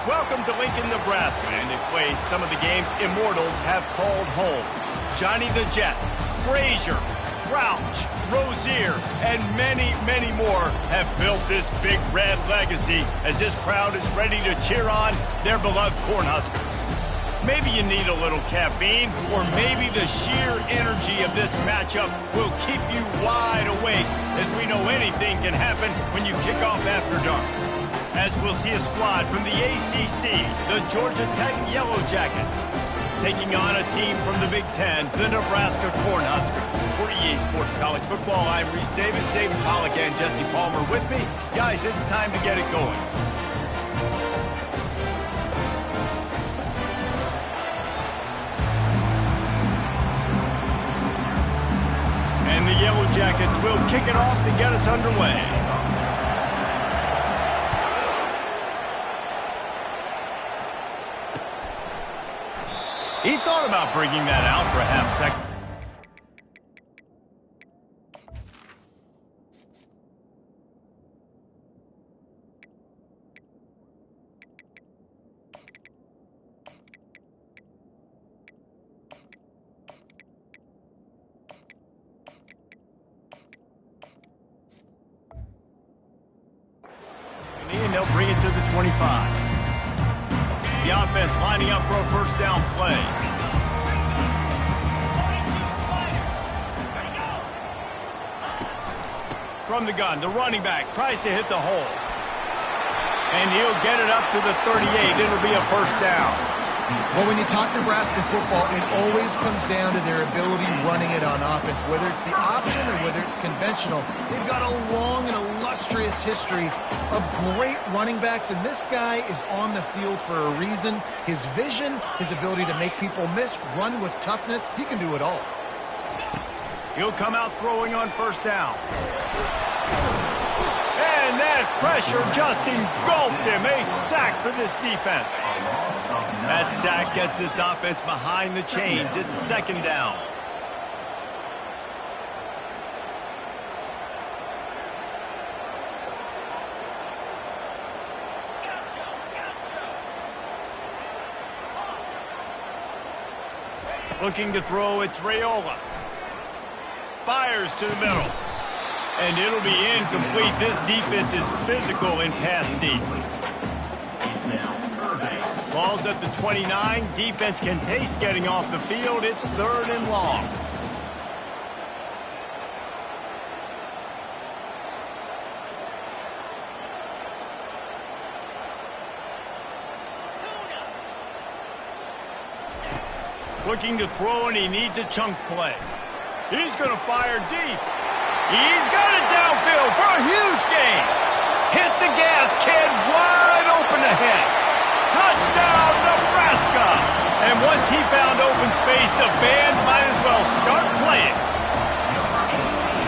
Welcome to Lincoln, Nebraska, and it plays some of the games immortals have called home. Johnny the Jet, Frazier, Crouch, Rozier, and many, many more have built this big red legacy as this crowd is ready to cheer on their beloved Cornhuskers. Maybe you need a little caffeine, or maybe the sheer energy of this matchup will keep you wide awake, as we know anything can happen when you kick off after dark. As we'll see a squad from the ACC, the Georgia Tech Yellow Jackets, taking on a team from the Big Ten, the Nebraska Cornhuskers. For EA Sports College Football, I'm Reese Davis, David Pollack, and Jesse Palmer with me. Guys, it's time to get it going. And the Yellow Jackets will kick it off to get us underway. He thought about bringing that out for a half second. And they'll bring it to the 25. The offense lining up for a first down play. From the gun, the running back tries to hit the hole. And he'll get it up to the 38. It'll be a first down. Well, when you talk Nebraska football, it always comes down to their ability running it on offense, whether it's the option or whether it's conventional. They've got a long and illustrious history of great running backs, and this guy is on the field for a reason. His vision, his ability to make people miss, run with toughness, he can do it all. He'll come out throwing on first down. And that pressure just engulfed him. A sack for this defense. That sack gets this offense behind the chains. It's second down. Looking to throw, it's Raiola. Fires to the middle. And it'll be incomplete. This defense is physical in pass deep. Ball's at the 29. Defense can taste getting off the field. It's third and long. Looking to throw, and he needs a chunk play. He's going to fire deep. He's got it downfield for a huge gain. Hit the gas, kid, wide open ahead. Touchdown, Nebraska! And once he found open space, the band might as well start playing.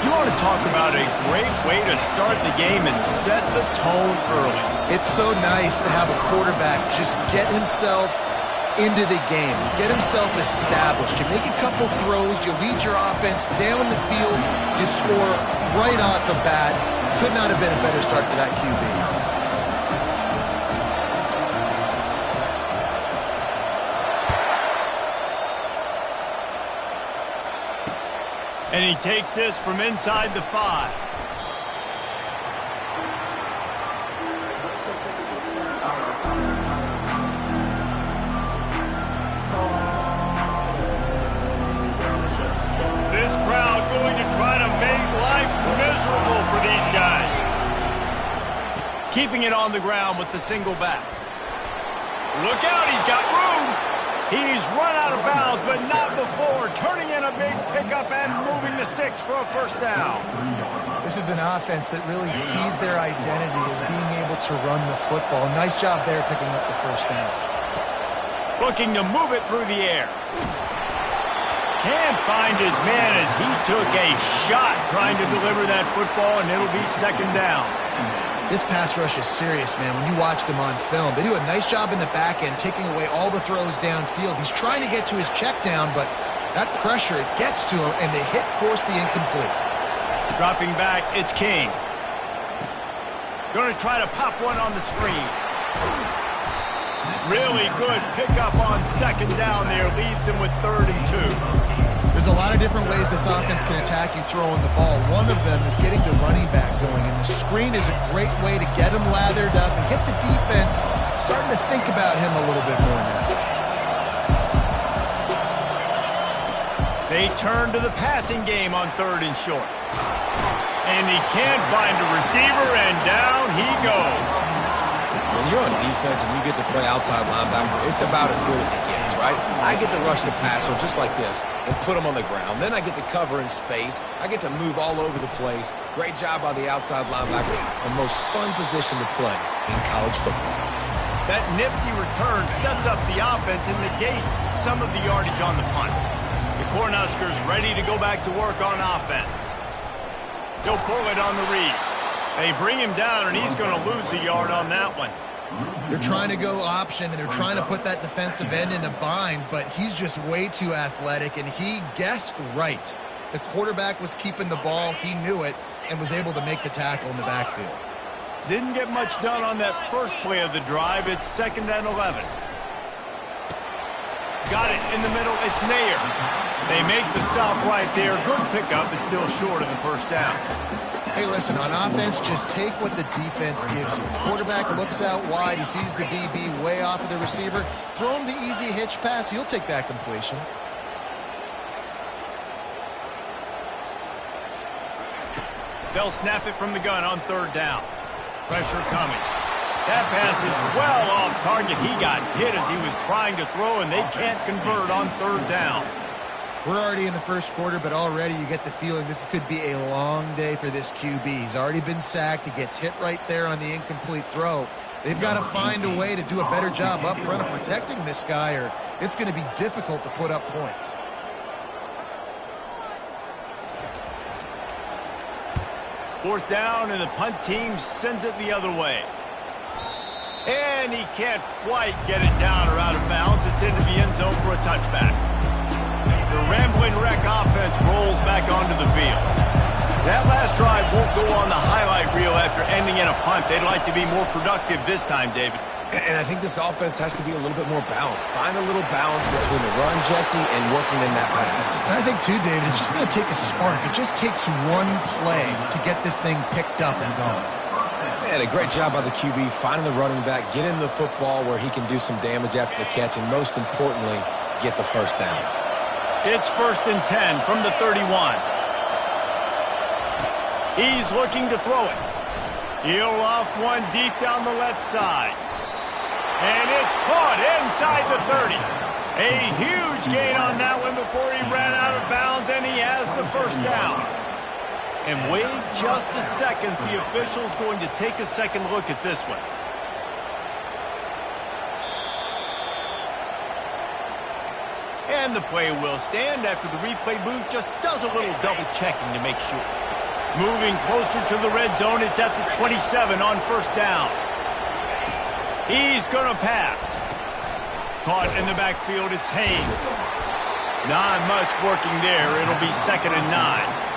You want to talk about a great way to start the game and set the tone early. It's so nice to have a quarterback just get himself into the game, get himself established. You make a couple throws, you lead your offense down the field, you score right off the bat. Could not have been a better start for that QB. And he takes this from inside the 5. This crowd going to try to make life miserable for these guys. Keeping it on the ground with the single back. Look out, he's got room. He's run out of bounds, but not before. Turning in a big pickup and moving the sticks for a first down. This is an offense that really sees their identity as being able to run the football. Nice job there picking up the first down. Looking to move it through the air. Can't find his man as he took a shot trying to deliver that football, and it'll be second down. This pass rush is serious, man. When you watch them on film, they do a nice job in the back end, taking away all the throws downfield. He's trying to get to his check down, but that pressure, it gets to him, and the hit forced the incomplete. Dropping back, it's King. Going to try to pop one on the screen. Really good pickup on second down there. Leaves them with 3rd and 2. There's a lot of different ways this offense can attack you throwing the ball. One of them is getting the running back going, and the screen is a great way to get him lathered up and get the defense starting to think about him a little bit more now. They turn to the passing game on 3rd and short. And he can't find a receiver, and down he goes. When you're on defense and you get to play outside linebacker, it's about as good as it gets, right? I get to rush the passer just like this and put him on the ground. Then I get to cover in space. I get to move all over the place. Great job by the outside linebacker. The most fun position to play in college football. That nifty return sets up the offense and negates some of the yardage on the punt. The Cornhuskers ready to go back to work on offense. He'll pull it on the read. They bring him down, and he's going to lose a yard on that one. They're trying to go option, and they're trying to put that defensive end in a bind, but he's just way too athletic, and he guessed right. The quarterback was keeping the ball. He knew it and was able to make the tackle in the backfield. Didn't get much done on that first play of the drive. It's 2nd and 11. Got it in the middle. It's Mayer. They make the stop right there. Good pickup, but still short of the first down. Hey, listen, on offense, just take what the defense gives you. Quarterback looks out wide. He sees the DB way off of the receiver. Throw him the easy hitch pass. He'll take that completion. They'll snap it from the gun on 3rd down. Pressure coming. That pass is well off target. He got hit as he was trying to throw, and they can't convert on 3rd down. We're already in the first quarter, but already you get the feeling this could be a long day for this QB. He's already been sacked. He gets hit right there on the incomplete throw. They've got to find a way to do a better job up front of protecting this guy, or it's going to be difficult to put up points. Fourth down, and the punt team sends it the other way. And he can't quite get it down or out of bounds. It's into the end zone for a touchback. The Rambling Wreck offense rolls back onto the field. That last drive won't go on the highlight reel after ending in a punt. They'd like to be more productive this time, David. And I think this offense has to be a little bit more balanced. Find a little balance between the run, Jesse, and working in that pass. And I think, too, David, it's just going to take a spark. It just takes one play to get this thing picked up and going. Man, a great job by the QB, finding the running back, get him the football where he can do some damage after the catch, and most importantly, get the first down. It's 1st and 10 from the 31. He's looking to throw it. He'll loft one deep down the left side. And it's caught inside the 30. A huge gain on that one before he ran out of bounds, and he has the first down. And wait just a second. The official's going to take a second look at this one. And the play will stand after the replay booth just does a little double checking to make sure. Moving closer to the red zone, it's at the 27 on 1st down. He's going to pass. Caught in the backfield, it's Haynes. Not much working there. It'll be 2nd and 9.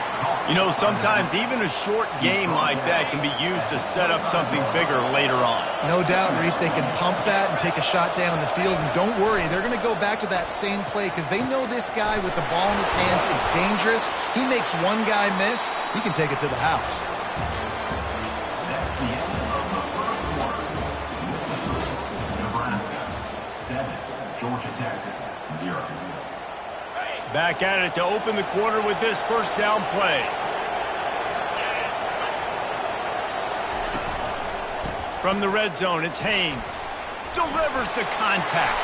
You know, sometimes even a short game like that can be used to set up something bigger later on. No doubt, Reese, they can pump that and take a shot down the field. And don't worry, they're going to go back to that same play because they know this guy with the ball in his hands is dangerous. He makes one guy miss, he can take it to the house. Back at it to open the quarter with this first down play. From the red zone, it's Haynes. Delivers to contact.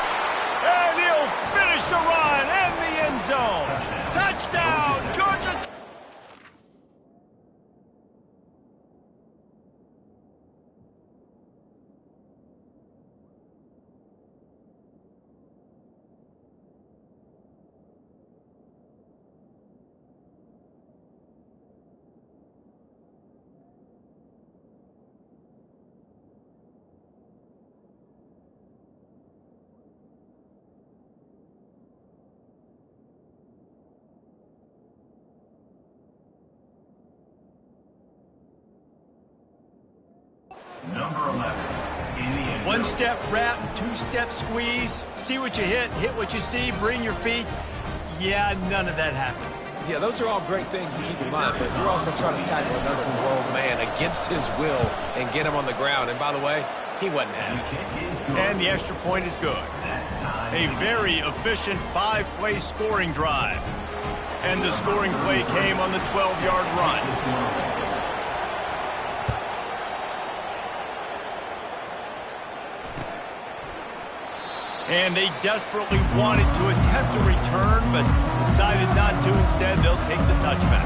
And he'll finish the run in the end zone. Touchdown, Georgia. One-step wrap, two-step squeeze. See what you hit what you see, bring your feet. Yeah, none of that happened. Yeah, those are all great things to keep in mind, but you're also trying to tackle another grown man against his will and get him on the ground. And by the way, he wasn't happy. And the extra point is good. A very efficient 5-play scoring drive. And the scoring play came on the 12-yard run. And they desperately wanted to attempt a return, but decided not to. Instead, they'll take the touchback.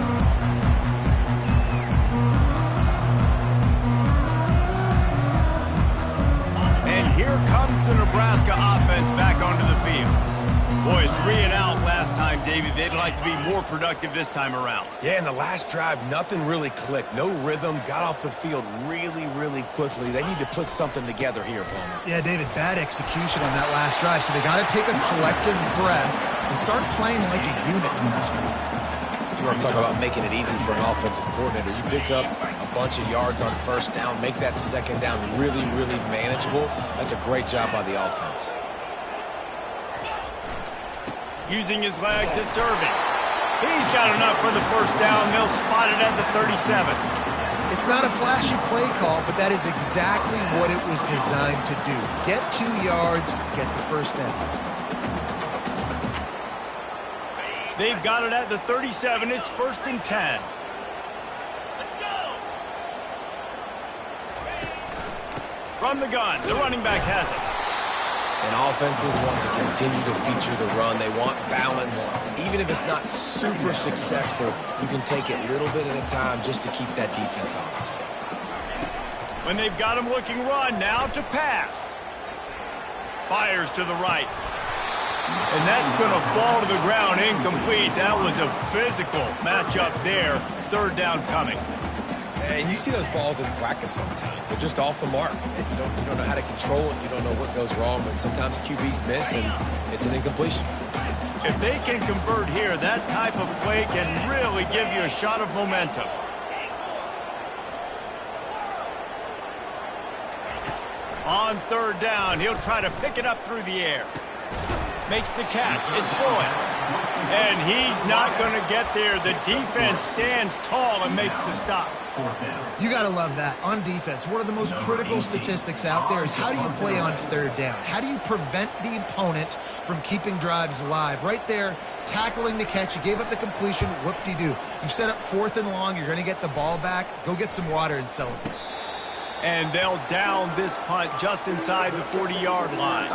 And here comes the Nebraska offense back onto the field. Boy, 3 and out last time, David. They'd like to be more productive this time around. Yeah, in the last drive, nothing really clicked. No rhythm, got off the field really, really quickly. They need to put something together here, Palmer. Yeah, David, bad execution on that last drive, so they got to take a collective breath and start playing like a unit in this one. You want to talk about making it easy for an offensive coordinator. You pick up a bunch of yards on first down, make that second down really, really manageable. That's a great job by the offense. Using his legs, it's Irving. He's got enough for the first down. They'll spot it at the 37. It's not a flashy play call, but that is exactly what it was designed to do. Get 2 yards, get the first down. They've got it at the 37. It's 1st and 10. Let's go. From the gun, the running back has it. And offenses want to continue to feature the run. They want balance. Even if it's not super successful, you can take it little bit at a time just to keep that defense honest. When they've got him looking run, now to pass. Fires to the right. And that's going to fall to the ground incomplete. That was a physical matchup there. 3rd down coming. And you see those balls in practice sometimes. They're just off the mark. And you don't know how to control it. You don't know what goes wrong. But sometimes QBs miss, and it's an incompletion. If they can convert here, that type of play can really give you a shot of momentum. On 3rd down, he'll try to pick it up through the air. Makes the catch. It's going. And he's not going to get there. The defense stands tall and makes the stop. You got to love that. On defense, one of the most critical statistics out there is how do you play on 3rd down? How do you prevent the opponent from keeping drives alive? Right there, tackling the catch. You gave up the completion. Whoop-de-doo. You set up 4th and long. You're going to get the ball back. Go get some water and celebrate. And they'll down this punt just inside the 40-yard line.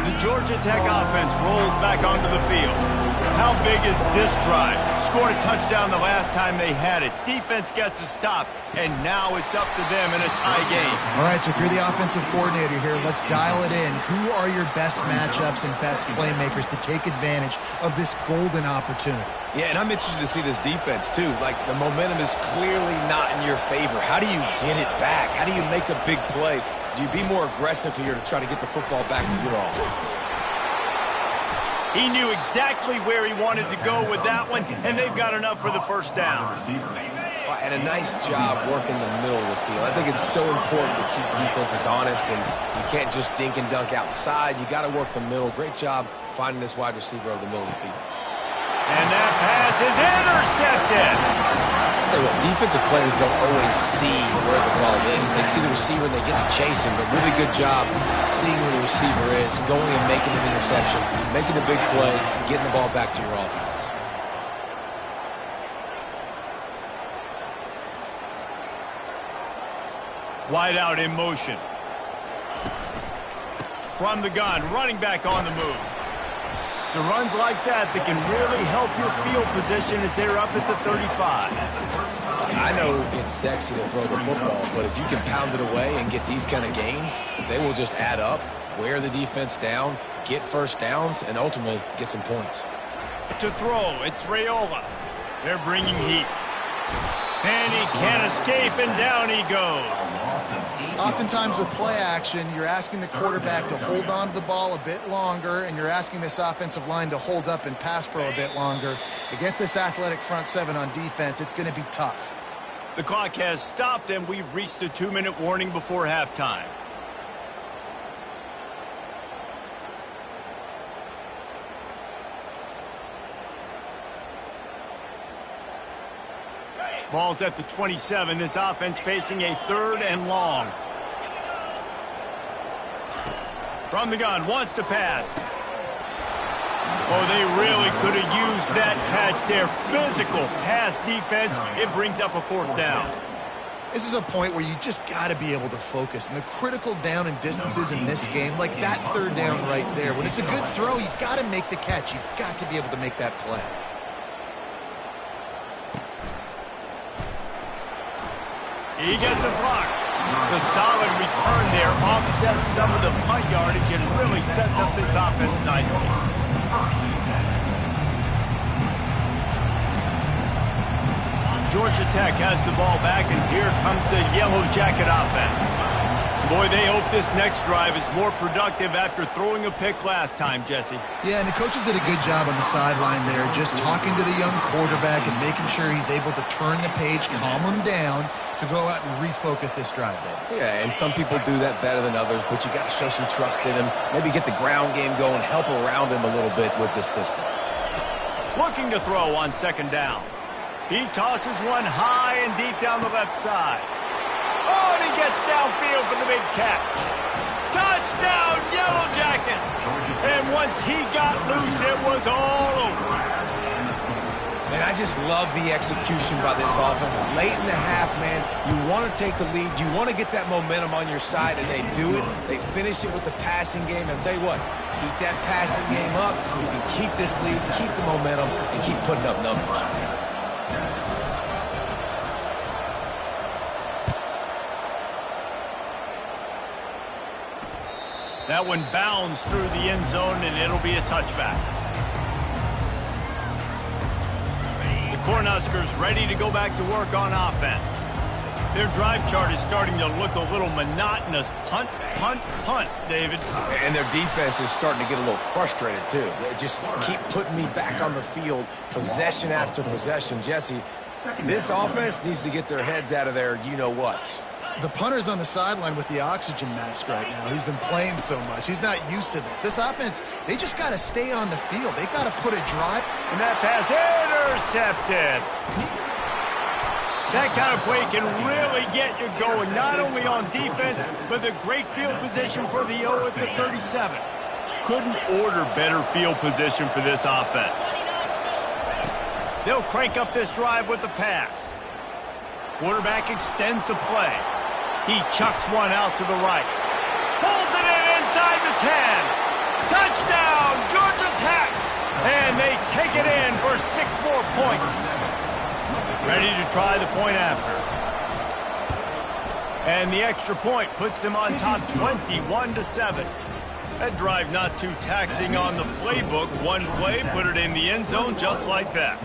The Georgia Tech offense rolls back onto the field. How big is this drive? Scored a touchdown the last time they had it. Defense gets a stop, and now it's up to them in a tie game. All right, so if you're the offensive coordinator here, let's dial it in. Who are your best matchups and best playmakers to take advantage of this golden opportunity? Yeah, and I'm interested to see this defense, too. Like, the momentum is clearly not in your favor. How do you get it back? How do you make a big play? Do you be more aggressive here to try to get the football back to your offense? He knew exactly where he wanted to go with that one, and they've got enough for the first down. And a nice job working the middle of the field. I think it's so important to keep defenses honest, and you can't just dink and dunk outside. You got to work the middle. Great job finding this wide receiver over the middle of the field. And that pass is intercepted. I'll tell you what, defensive players don't always see where the ball is. They see the receiver and they get to chase him, but really good job seeing where the receiver is, going and making an interception, making a big play, getting the ball back to your offense. Wide out in motion. From the gun, running back on the move. So runs like that can really help your field position as they're up at the 35. I know it's sexy to throw the football, but if you can pound it away and get these kind of gains, they will just add up, wear the defense down, get first downs, and ultimately get some points. To throw, it's Raiola. They're bringing heat. And he can't escape, and down he goes. Oftentimes with play action, you're asking the quarterback to hold on to the ball a bit longer, and you're asking this offensive line to hold up and pass pro a bit longer. Against this athletic front seven on defense, it's going to be tough. The clock has stopped, and we've reached the 2-minute warning before halftime. Ball's at the 27. This offense facing a 3rd and long. From the gun, wants to pass. Oh, they really could have used that catch there. Physical pass defense. It brings up a 4th down. This is a point where you just got to be able to focus. And the critical down and distances in this game, like that 3rd down right there, when it's a good throw, you got to make the catch. You've got to be able to make that play. He gets a block. The solid return there offsets some of the punt yardage and really sets up this offense nicely. Georgia Tech has the ball back, and here comes the Yellow Jacket offense. Boy, they hope this next drive is more productive after throwing a pick last time, Jesse. Yeah, and the coaches did a good job on the sideline there, just talking to the young quarterback and making sure he's able to turn the page, calm him down, to go out and refocus this drive. Yeah, and some people do that better than others, but you got to show some trust in him. Maybe get the ground game going, help around him a little bit with this system. Looking to throw on 2nd down. He tosses one high and deep down the left side. Oh, and he gets downfield for the big catch. Touchdown, Yellow Jackets! And once he got loose, it was all over. Man, I just love the execution by this offense. Late in the half, man, you want to take the lead. You want to get that momentum on your side, and they do it. They finish it with the passing game. And I'll tell you what, keep that passing game up. You can keep this lead, keep the momentum, and keep putting up numbers. That one bounds through the end zone, and it'll be a touchback. The Cornhuskers ready to go back to work on offense. Their drive chart is starting to look a little monotonous. Punt, punt, punt, David. And their defense is starting to get a little frustrated, too. They just keep putting me back on the field, possession after possession. Jesse, this offense needs to get their heads out of their you-know-whats. The punter's on the sideline with the oxygen mask right now. He's been playing so much. He's not used to this. This offense, they just got to stay on the field. They got to put a drive. And that pass intercepted. That kind of play can really get you going, not only on defense, but the great field position for the O at the 37. Couldn't order better field position for this offense. They'll crank up this drive with the pass. Quarterback extends the play. He chucks one out to the right. Pulls it in inside the 10. Touchdown, Georgia Tech! And they take it in for 6 more points. Ready to try the point after. And the extra point puts them on top 21-7. That drive not too taxing on the playbook. One play, put it in the end zone just like that.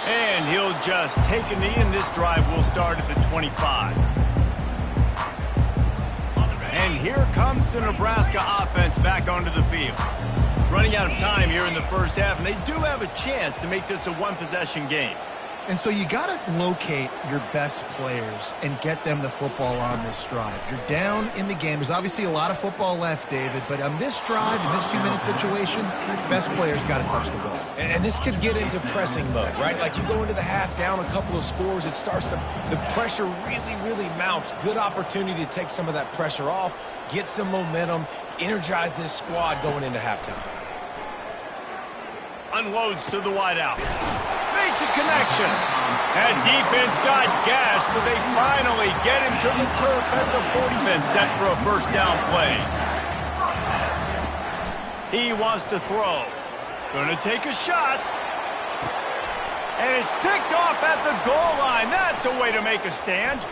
And he'll just take a knee, and this drive will start at the 25. And here comes the Nebraska offense back onto the field. Running out of time here in the first half, and they do have a chance to make this a one-possession game. And so you got to locate your best players and get them the football on this drive. You're down in the game. There's obviously a lot of football left, David, but on this drive, in this 2-minute situation, best players got to touch the ball. And this could get into pressing mode, right? Like you go into the half down a couple of scores, it starts to, the pressure really mounts. Good opportunity to take some of that pressure off, get some momentum, energize this squad going into halftime. Unloads to the wideout. Makes a connection. And defense got gashed, but they finally get him to the turf at the 40. Been set for a first down play. He wants to throw. Gonna take a shot. And it's picked off at the goal line. That's a way to make a stand.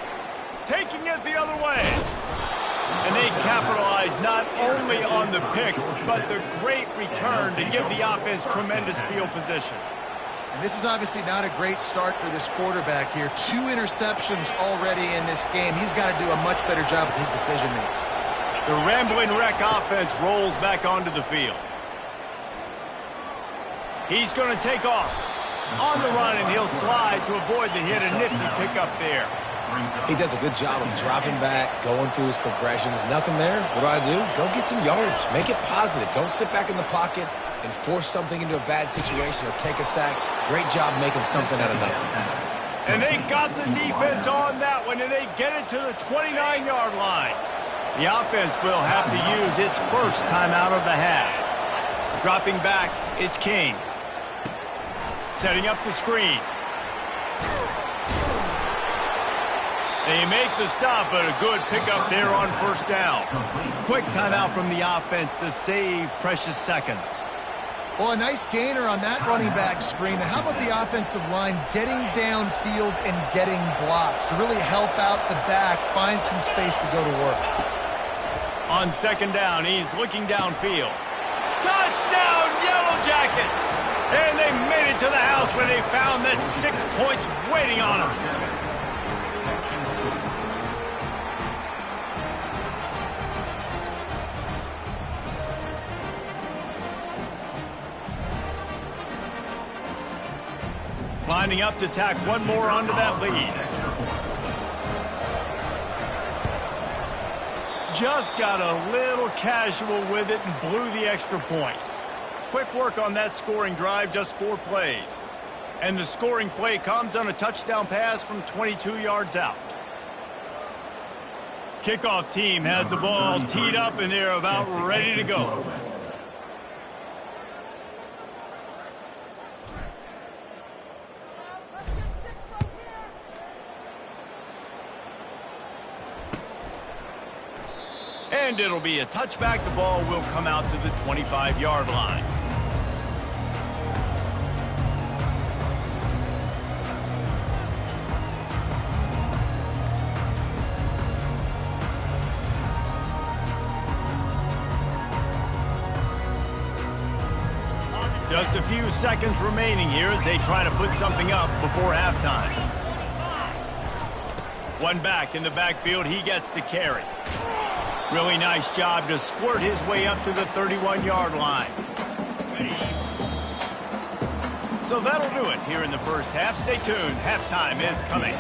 Taking it the other way. And they capitalize not only on the pick, but the great return to give the offense tremendous field position. And this is obviously not a great start for this quarterback here. 2 interceptions already in this game. He's got to do a much better job with his decision-making. The Rambling Wreck offense rolls back onto the field. He's going to take off. On the run, and he'll slide to avoid the hit. A nifty pickup there. He does a good job of dropping back, going through his progressions. Nothing there. What do? Go get some yardage. Make it positive. Don't sit back in the pocket and force something into a bad situation or take a sack. Great job making something out of nothing. And they got the defense on that one, and they get it to the 29-yard line. The offense will have to use its first timeout of the half. Dropping back, it's King. Setting up the screen. They make the stop, but a good pickup there on first down. Quick timeout from the offense to save precious seconds. Well, a nice gainer on that running back screen. Now, how about the offensive line getting downfield and getting blocks to really help out the back, find some space to go to work? On second down, he's looking downfield. Touchdown, Yellow Jackets! And they made it to the house when they found that 6 points waiting on them. Lining up to tack one more onto that lead. Just got a little casual with it and blew the extra point. Quick work on that scoring drive, just 4 plays. And the scoring play comes on a touchdown pass from 22 yards out. Kickoff team has the ball teed up and they're about ready to go. And it'll be a touchback. The ball will come out to the 25-yard line. Just a few seconds remaining here as they try to put something up before halftime. One back in the backfield. He gets the carry. Really nice job to squirt his way up to the 31-yard line. So that'll do it here in the first half. Stay tuned. Halftime is coming.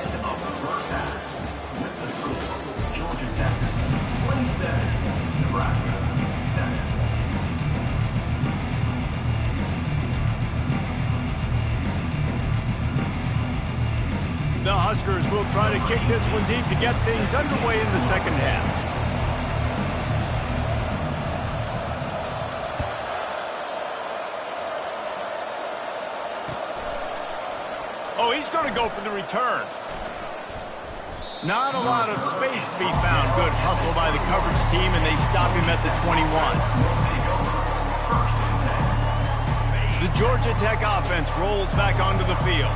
The Huskers will try to kick this one deep to get things underway in the second half. Oh, he's going to go for the return. Not a lot of space to be found. Good hustle by the coverage team, and they stop him at the 21. The Georgia Tech offense rolls back onto the field.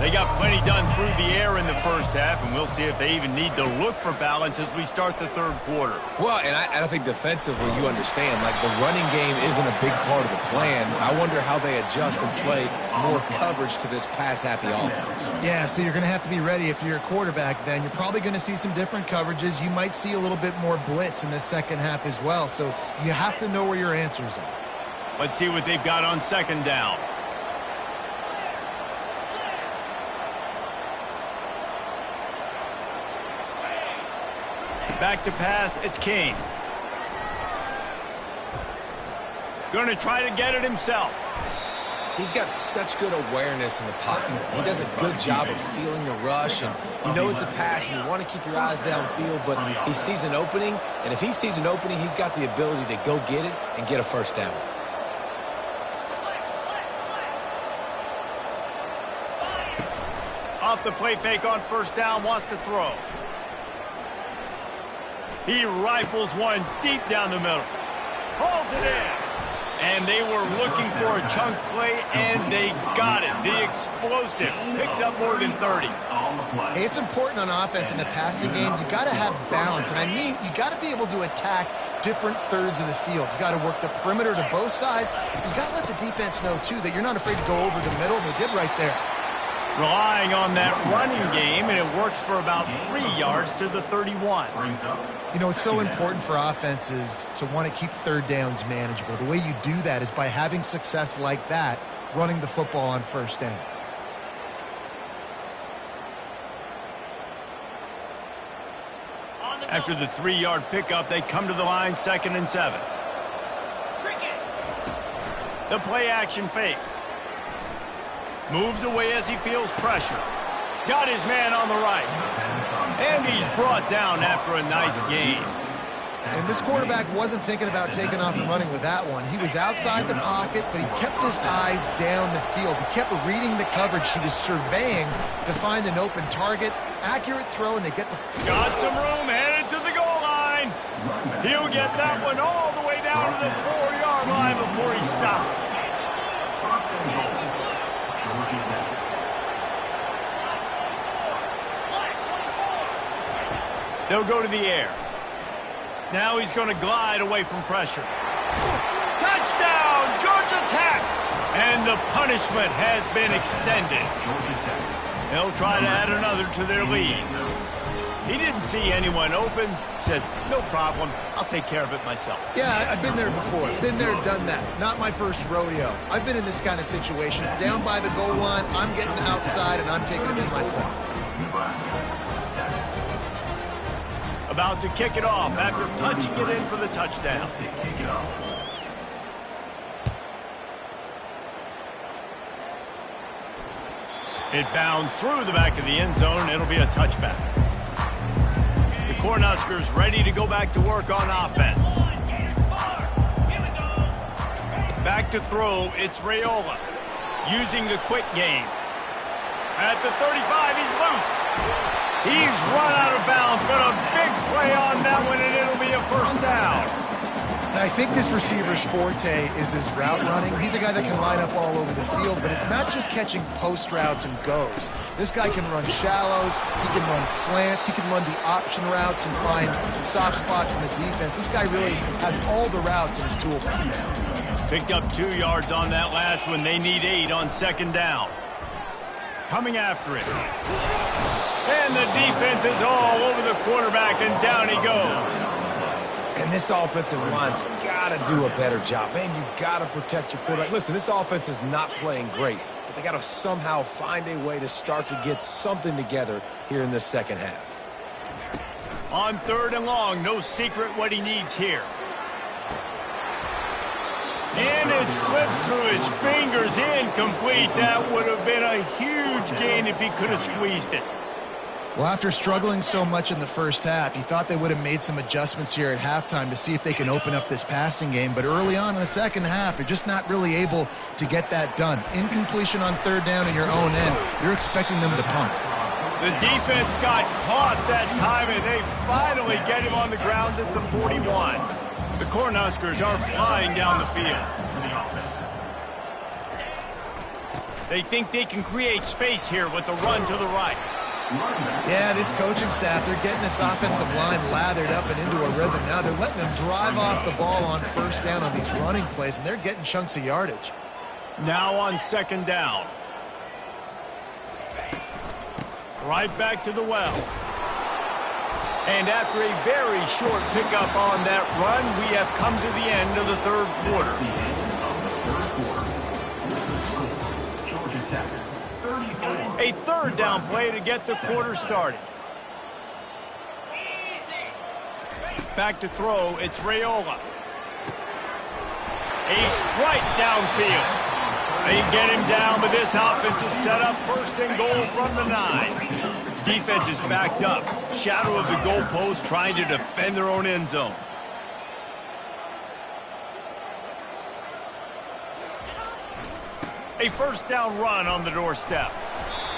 They got plenty done through the air in the first half, and we'll see if they even need to look for balance as we start the third quarter. Well, and I think defensively you understand, like the running game isn't a big part of the plan. I wonder how they adjust and play more coverage to this pass-happy offense. Yeah, so you're going to have to be ready if you're a quarterback then. You're probably going to see some different coverages. You might see a little bit more blitz in the second half as well, so you have to know where your answers are. Let's see what they've got on second down. Back to pass, it's King. Going to try to get it himself. He's got such good awareness in the pocket. He does a good job of feeling the rush, and you know it's a pass, and you want to keep your eyes downfield, but he sees an opening, and if he sees an opening, he's got the ability to go get it and get a first down. Off the play fake on first down, wants to throw. He rifles one deep down the middle. Hauls it in. And they were looking for a chunk play, and they got it. The explosive picks up more than 30. Hey, it's important on offense in the passing game. You've got to have balance. And I mean, you got to be able to attack different thirds of the field. You got to work the perimeter to both sides. You got to let the defense know, too, that you're not afraid to go over the middle. They did right there. Relying on that running game, and it works for about 3 yards to the 31. You know, it's so important for offenses to want to keep third downs manageable. The way you do that is by having success like that running the football on first down. After the 3-yard pickup, they come to the line, 2nd and 7. The play action fake. Moves away as he feels pressure. Got his man on the right. And he's brought down after a nice gain. And this quarterback wasn't thinking about taking off and running with that one. He was outside the pocket, but he kept his eyes down the field. He kept reading the coverage. He was surveying to find an open target. Accurate throw, and they get the... Got some room, headed to the goal line. He'll get that one all the way down to the 4-yard line before he stops. They'll go to the air. Now he's going to glide away from pressure. Touchdown, Georgia Tech! And the punishment has been extended. They'll try to add another to their lead. He didn't see anyone open. Said, no problem. I'll take care of it myself. Yeah, I've been there before. Been there, done that. Not my first rodeo. I've been in this kind of situation. Down by the goal line, I'm getting outside, and I'm taking it in myself. About to kick it off after punching it in for the touchdown. It bounds through the back of the end zone. It'll be a touchback. The Cornhuskers ready to go back to work on offense. Back to throw, it's Raiola. Using the quick game. At the 35, he's loose. He's run out of bounds, but a big play on that one, and it'll be a first down. And I think this receiver's forte is his route running. He's a guy that can line up all over the field, but it's not just catching post routes and goes. This guy can run shallows, he can run slants, he can run the option routes and find soft spots in the defense. This guy really has all the routes in his toolbox. Picked up 2 yards on that last one. They need 8 on 2nd down. Coming after it. And the defense is all over the quarterback, and down he goes. And this offensive line's got to do a better job. Man, you got to protect your quarterback. Listen, this offense is not playing great, but they got to somehow find a way to start to get something together here in the second half. On 3rd and long, no secret what he needs here. And it slips through his fingers, incomplete. That would have been a huge gain if he could have squeezed it. Well, after struggling so much in the first half, you thought they would have made some adjustments here at halftime to see if they can open up this passing game. But early on in the second half, they're just not really able to get that done. Incompletion on 3rd down in your own end. You're expecting them to punt. The defense got caught that time, and they finally get him on the ground at the 41. The Cornhuskers are flying down the field. They think they can create space here with a run to the right. Yeah, this coaching staff, they're getting this offensive line lathered up and into a rhythm. Now they're letting them drive off the ball on 1st down on these running plays, and they're getting chunks of yardage. Now on 2nd down. Right back to the well. And after a very short pickup on that run, we have come to the end of the 3rd quarter. A 3rd down play to get the quarter started. Back to throw, it's Raiola. A strike downfield. They get him down, but this offense is set up 1st and goal from the 9. Defense is backed up. Shadow of the goalpost trying to defend their own end zone. A 1st down run on the doorstep.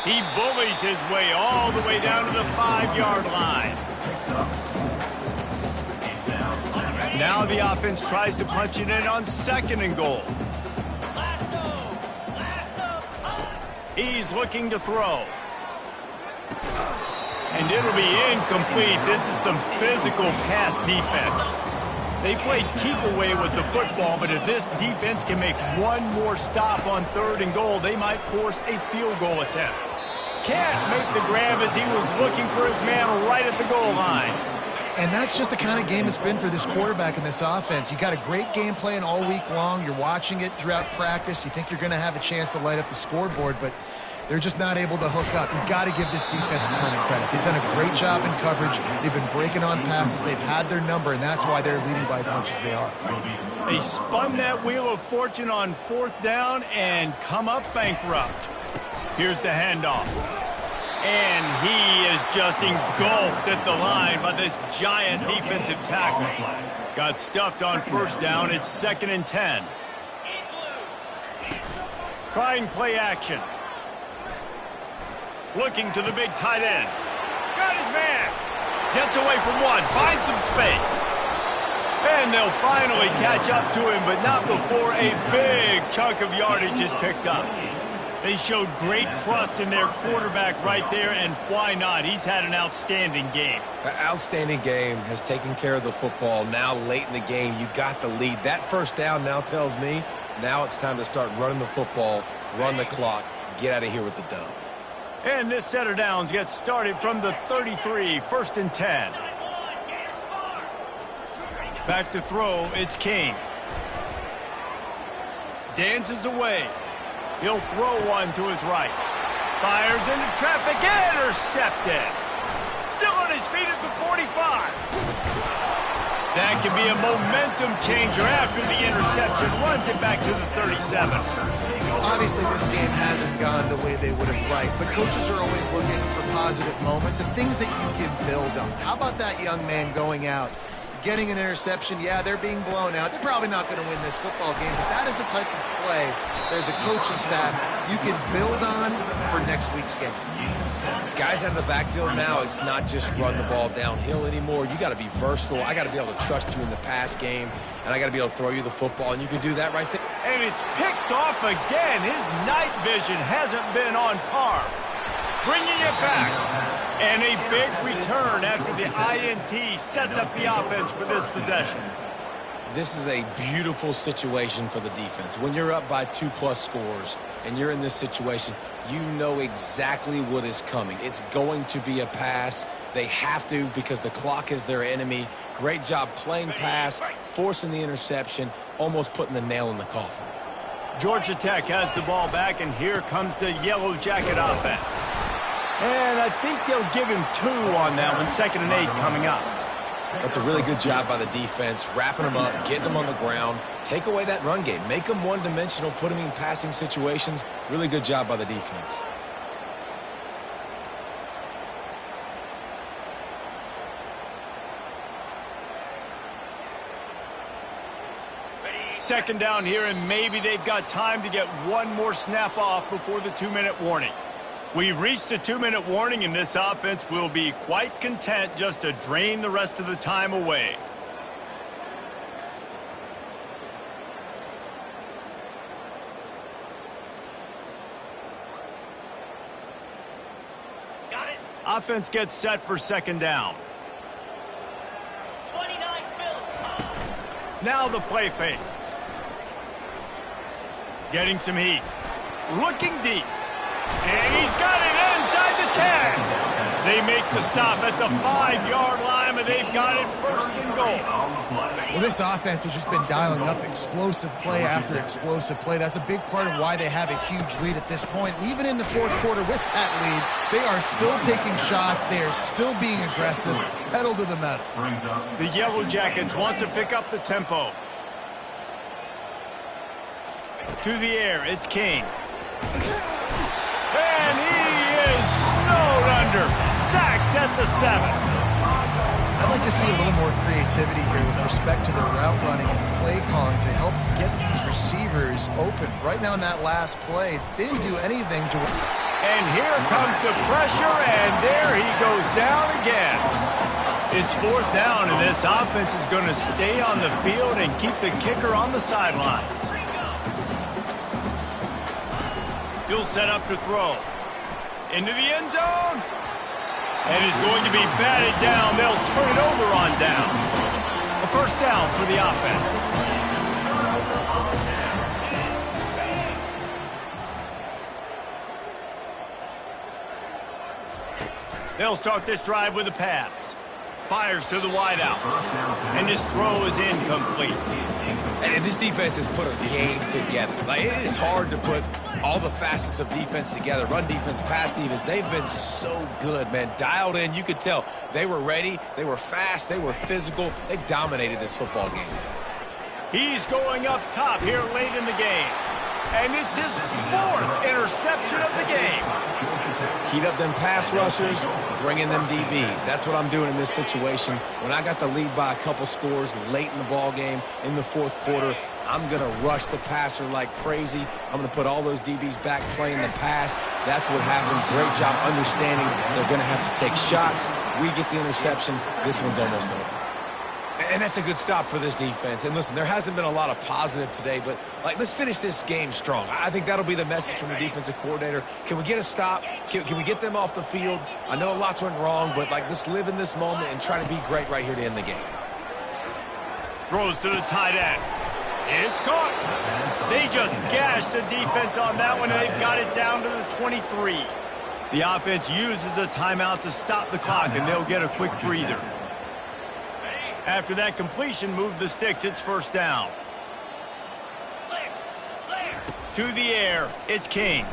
He bullies his way all the way down to the 5-yard line. Now the offense tries to punch it in on 2nd and goal. He's looking to throw. And it'll be incomplete. This is some physical pass defense. They played keep away with the football, but if this defense can make one more stop on 3rd and goal, they might force a field goal attempt. Can't make the grab as he was looking for his man right at the goal line. And that's just the kind of game it's been for this quarterback in this offense. You got a great game plan all week long. You're watching it throughout practice. You think you're going to have a chance to light up the scoreboard, but they're just not able to hook up. You've got to give this defense a ton of credit. They've done a great job in coverage. They've been breaking on passes. They've had their number, and that's why they're leading by as much as they are. They spun that wheel of fortune on 4th down and come up bankrupt. Here's the handoff. And he is just engulfed at the line by this giant defensive tackle. Got stuffed on 1st down. It's 2nd and 10. Trying play action. Looking to the big tight end. Got his man. Gets away from one. Finds some space. And they'll finally catch up to him, but not before a big chunk of yardage is picked up. They showed great trust in their quarterback right there, and why not? He's had an outstanding game. An outstanding game, has taken care of the football. Now late in the game, you got the lead. That 1st down now tells me now it's time to start running the football, run the clock, get out of here with the dub. And this set of downs gets started from the 33, 1st and 10. Back to throw, it's King. Dances away. He'll throw one to his right. Fires into traffic, intercepted. Still on his feet at the 45. That can be a momentum changer after the interception. Runs it back to the 37. Obviously, this game hasn't gone the way they would have liked, but coaches are always looking for positive moments and things that you can build on. How about that young man going out, getting an interception? Yeah, they're being blown out. They're probably not going to win this football game, but that is the type of play, there's a coaching staff you can build on for next week's game. Guys out of the backfield now, it's not just run the ball downhill anymore. You got to be versatile. I got to be able to trust you in the pass game, and I got to be able to throw you the football, and you can do that right there. And it's picked off again. His night vision hasn't been on par. Bringing it back. And a big return after the INT sets up the offense for this possession. This is a beautiful situation for the defense. When you're up by 2+ scores and you're in this situation, you know exactly what is coming. It's going to be a pass. They have to because the clock is their enemy. Great job playing pass, forcing the interception, almost putting the nail in the coffin. Georgia Tech has the ball back, and here comes the Yellow Jacket offense. And I think they'll give him 2 on that one. 2nd and 8 coming up. That's a really good job by the defense, wrapping them up, getting them on the ground. Take away that run game. Make them one-dimensional, put them in passing situations. Really good job by the defense. Second down here, and maybe they've got time to get one more snap off before the 2-minute warning. We've reached the 2-minute warning, and this offense will be quite content just to drain the rest of the time away. Got it. Offense gets set for 2nd down. 29 Phillips. Now the play fake. Getting some heat. Looking deep. And he's got it inside the 10. They make the stop at the 5-yard line, and they've got it 1st and goal. Well, this offense has just been dialing up explosive play after explosive play. That's a big part of why they have a huge lead at this point. Even in the 4th quarter with that lead, they are still taking shots. They are still being aggressive. Pedal to the metal. The Yellow Jackets want to pick up the tempo. To the air, it's King. And he is snowed under. Sacked at the 7. I'd like to see a little more creativity here with respect to the route running and play calling to help get these receivers open. Right now in that last play, they didn't do anything to... And here comes the pressure, and there he goes down again. It's 4th down, and this offense is going to stay on the field and keep the kicker on the sidelines. He'll set up to throw. Into the end zone. And is going to be batted down. They'll turn it over on downs. A 1st down for the offense. They'll start this drive with a pass. Fires to the wideout. And his throw is incomplete. And this defense has put a game together. Like, it is hard to put all the facets of defense together. Run defense, pass defense. They've been so good, man. Dialed in. You could tell they were ready. They were fast. They were physical. They dominated this football game. He's going up top here late in the game. And it's his 4th interception of the game. Heat up them pass rushers, bring in them DBs. That's what I'm doing in this situation. When I got the lead by a couple scores late in the ball game, in the 4th quarter, I'm going to rush the passer like crazy. I'm going to put all those DBs back playing the pass. That's what happened. Great job understanding they're going to have to take shots. We get the interception. This one's almost over. And that's a good stop for this defense. And listen, there hasn't been a lot of positive today, but let's finish this game strong. I think that'll be the message from the defensive coordinator. Can we get a stop? Can we get them off the field? I know lots went wrong, but let's live in this moment and try to be great right here to end the game. Throws to the tight end. It's caught. They just gashed the defense on that one, and they've got it down to the 23. The offense uses a timeout to stop the clock, and they'll get a quick breather. After that completion, move the sticks. It's first down. To the air, it's King.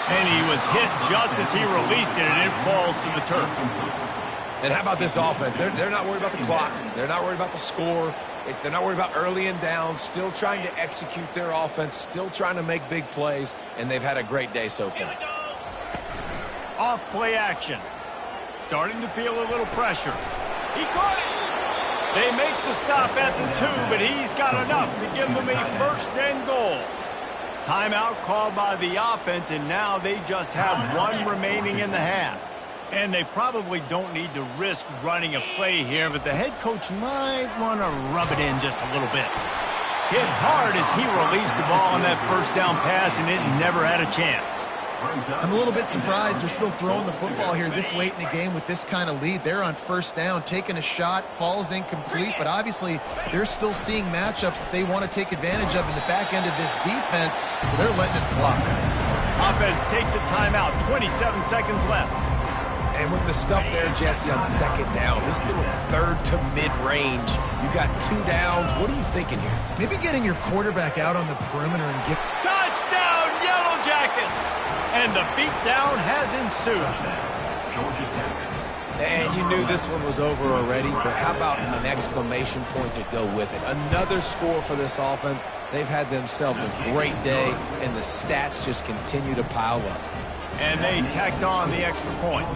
And he was hit just as he released it, and it falls to the turf. And how about this offense? They're not worried about the clock. They're not worried about the score. They're not worried about early and down. Still trying to execute their offense. Still trying to make big plays. And they've had a great day so far. Off play action. Starting to feel a little pressure. He caught it. They make the stop at the 2, but he's got enough to give them a 1st and goal. Timeout called by the offense, and now they just have 1 remaining in the half. And they probably don't need to risk running a play here, but the head coach might want to rub it in just a little bit. Hit hard as he released the ball on that 1st down pass, and it never had a chance. I'm a little bit surprised they're still throwing the football here this late in the game with this kind of lead. They're on 1st down, taking a shot, falls incomplete, but obviously they're still seeing matchups that they want to take advantage of in the back end of this defense, so they're letting it fly. Offense takes a timeout, 27 seconds left. And with the stuff there, Jesse, on 2nd down, this little 3rd to mid-range, you got 2 downs. What are you thinking here? Maybe getting your quarterback out on the perimeter and give... Touchdown, Yellow Jackets! And the beatdown has ensued. And you knew this one was over already, but how about an exclamation point to go with it? Another score for this offense. They've had themselves a great day, and the stats just continue to pile up. And they tacked on the extra point.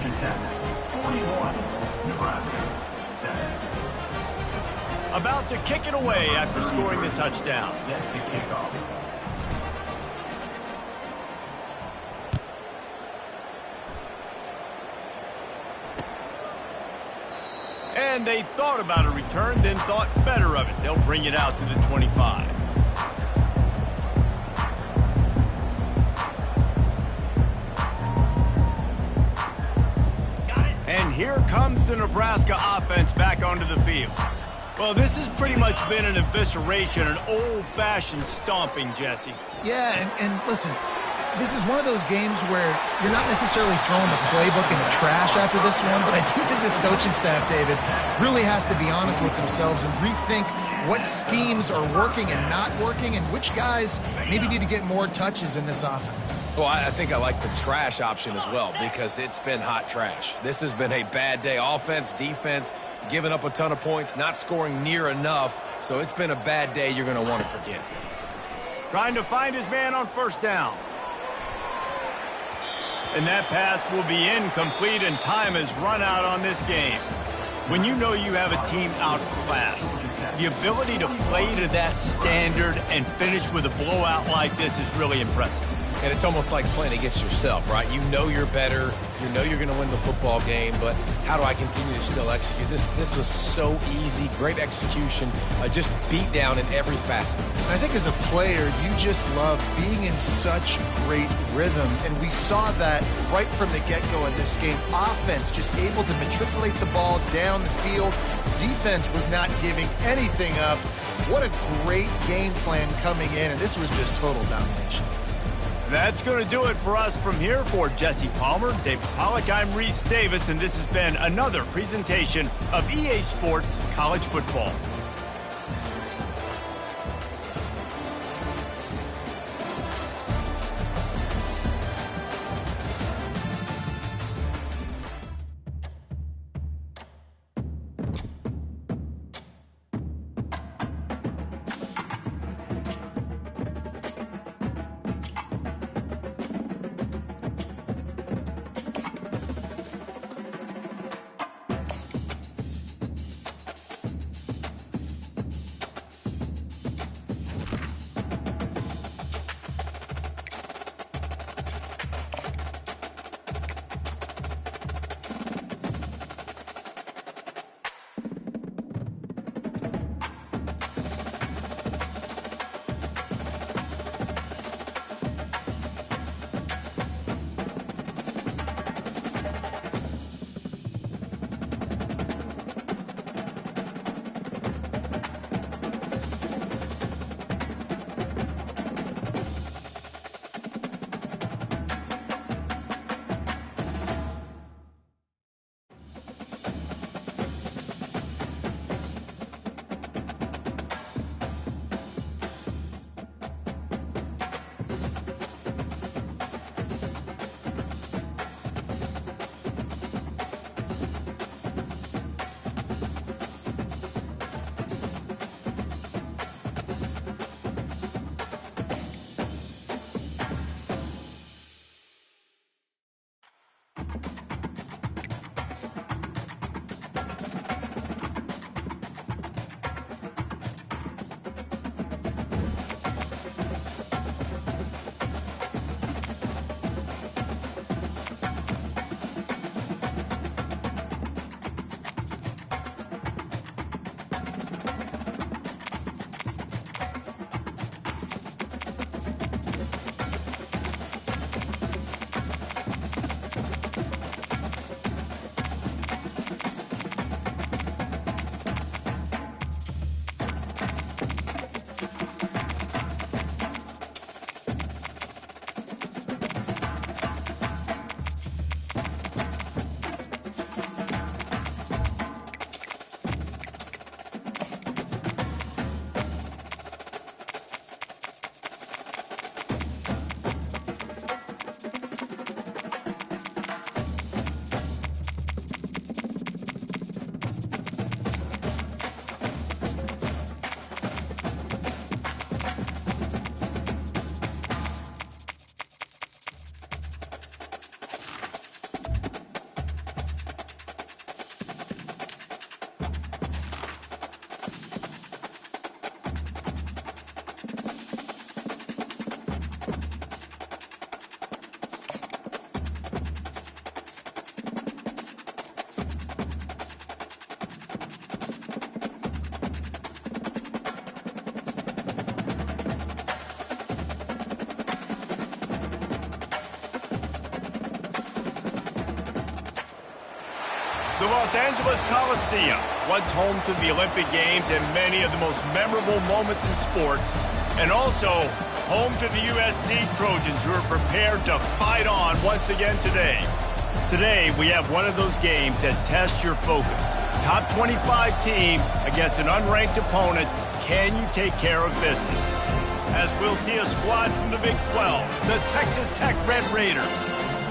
About to kick it away after scoring the touchdown. And they thought about a return, then thought better of it. They'll bring it out to the 25. And here comes the Nebraska offense back onto the field. Well, this has pretty much been an evisceration, an old-fashioned stomping, Jesse. Yeah, and listen, this is one of those games where you're not necessarily throwing the playbook in the trash after this one, but I do think this coaching staff, David, really has to be honest with themselves and rethink what schemes are working and not working and which guys maybe need to get more touches in this offense. Well, I think I like the trash option as well because it's been hot trash. This has been a bad day. Offense, defense, giving up a ton of points, not scoring near enough, so it's been a bad day you're going to want to forget. Trying to find his man on 1st down. And that pass will be incomplete, and time has run out on this game. When you know you have a team outclassed, the ability to play to that standard and finish with a blowout like this is really impressive. And it's almost like playing against yourself, right? You know you're better. You know you're going to win the football game, but how do I continue to still execute? This was so easy. Great execution. Just beat down in every facet. I think as a player, you just love being in such great rhythm, and we saw that right from the get-go in this game. Offense just able to matriculate the ball down the field. Defense was not giving anything up. What a great game plan coming in, and this was just total domination. That's going to do it for us from here. For Jesse Palmer, David Pollack, I'm Reese Davis, and this has been another presentation of EA Sports College Football. The Los Angeles Coliseum, once home to the Olympic Games and many of the most memorable moments in sports, and also home to the USC Trojans, who are prepared to fight on once again today. Today, we have one of those games that tests your focus. Top 25 team against an unranked opponent. Can you take care of business? As we'll see a squad from the Big 12, the Texas Tech Red Raiders,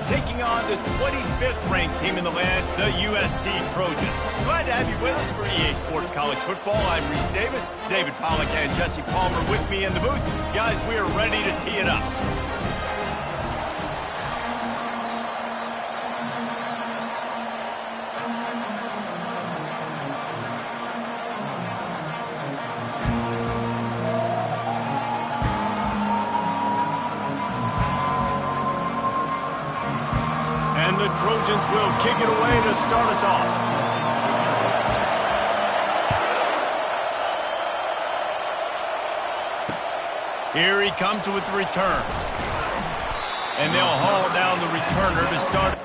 taking on the 25th ranked team in the land, the USC Trojans. Glad to have you with us for EA Sports College Football. I'm Reese Davis, David Pollack and Jesse Palmer with me in the booth. Guys, we are ready to tee it up. And the Trojans will kick it away to start us off. Here he comes with the return. And they'll haul down the returner to start.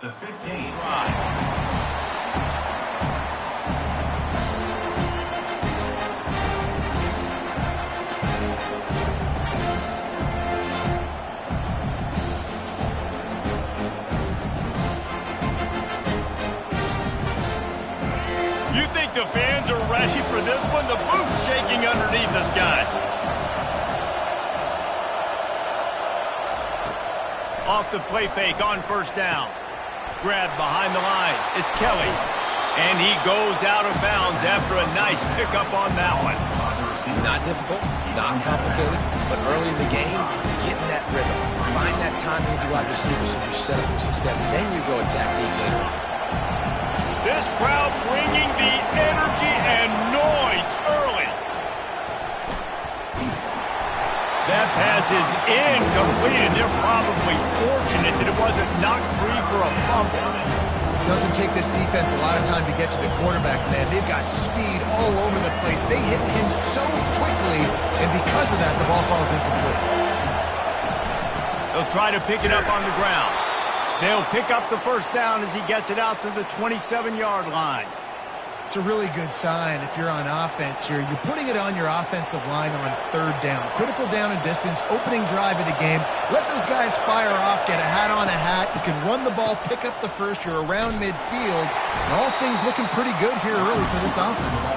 The 15 drive. You think the fans are ready for this one? The booth's shaking underneath us, guys. Off the play fake on first down. Grabbed behind the line. It's Kelly. And he goes out of bounds after a nice pickup on that one. Not difficult, not complicated, but early in the game, get in that rhythm. Find that timing with your wide receiver so you're set up for success. Then you go attack deep later. This crowd bringing the energy and noise early. That pass is incomplete, and they're probably fortunate that it wasn't knocked free for a fumble. Doesn't take this defense a lot of time to get to the quarterback, man. They've got speed all over the place. They hit him so quickly, and because of that, the ball falls incomplete. They'll try to pick it up on the ground. They'll pick up the first down as he gets it out to the 27-yard line. It's a really good sign if you're on offense here. You're putting it on your offensive line on third down. Critical down and distance, opening drive of the game. Let those guys fire off, get a hat on a hat. You can run the ball, pick up the first. You're around midfield. And all things looking pretty good here early for this offense.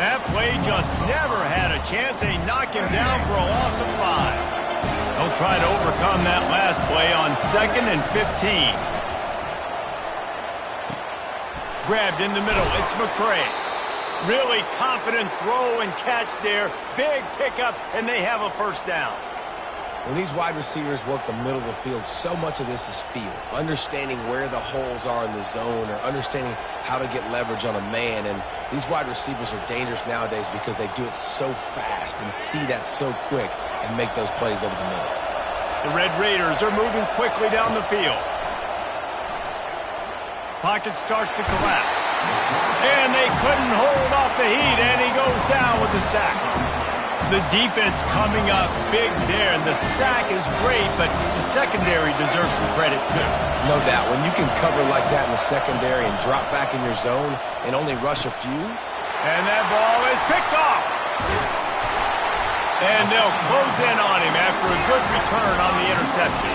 That play just never had a chance. They knock him down for a loss of 5. They'll try to overcome that last play on 2nd and 15. Grabbed in the middle. It's McCray. Really confident throw and catch there. Big pickup, and they have a first down. When these wide receivers work the middle of the field, so much of this is feel. Understanding where the holes are in the zone or understanding how to get leverage on a man. And these wide receivers are dangerous nowadays because they do it so fast and see that so quick and make those plays over the middle. The Red Raiders are moving quickly down the field. Pocket starts to collapse. And they couldn't hold off the heat, and he goes down with the sack. The defense coming up big there, and the sack is great, but the secondary deserves some credit too. No doubt. When you can cover like that in the secondary and drop back in your zone and only rush a few. And that ball is picked off. And they'll close in on him after a good return on the interception.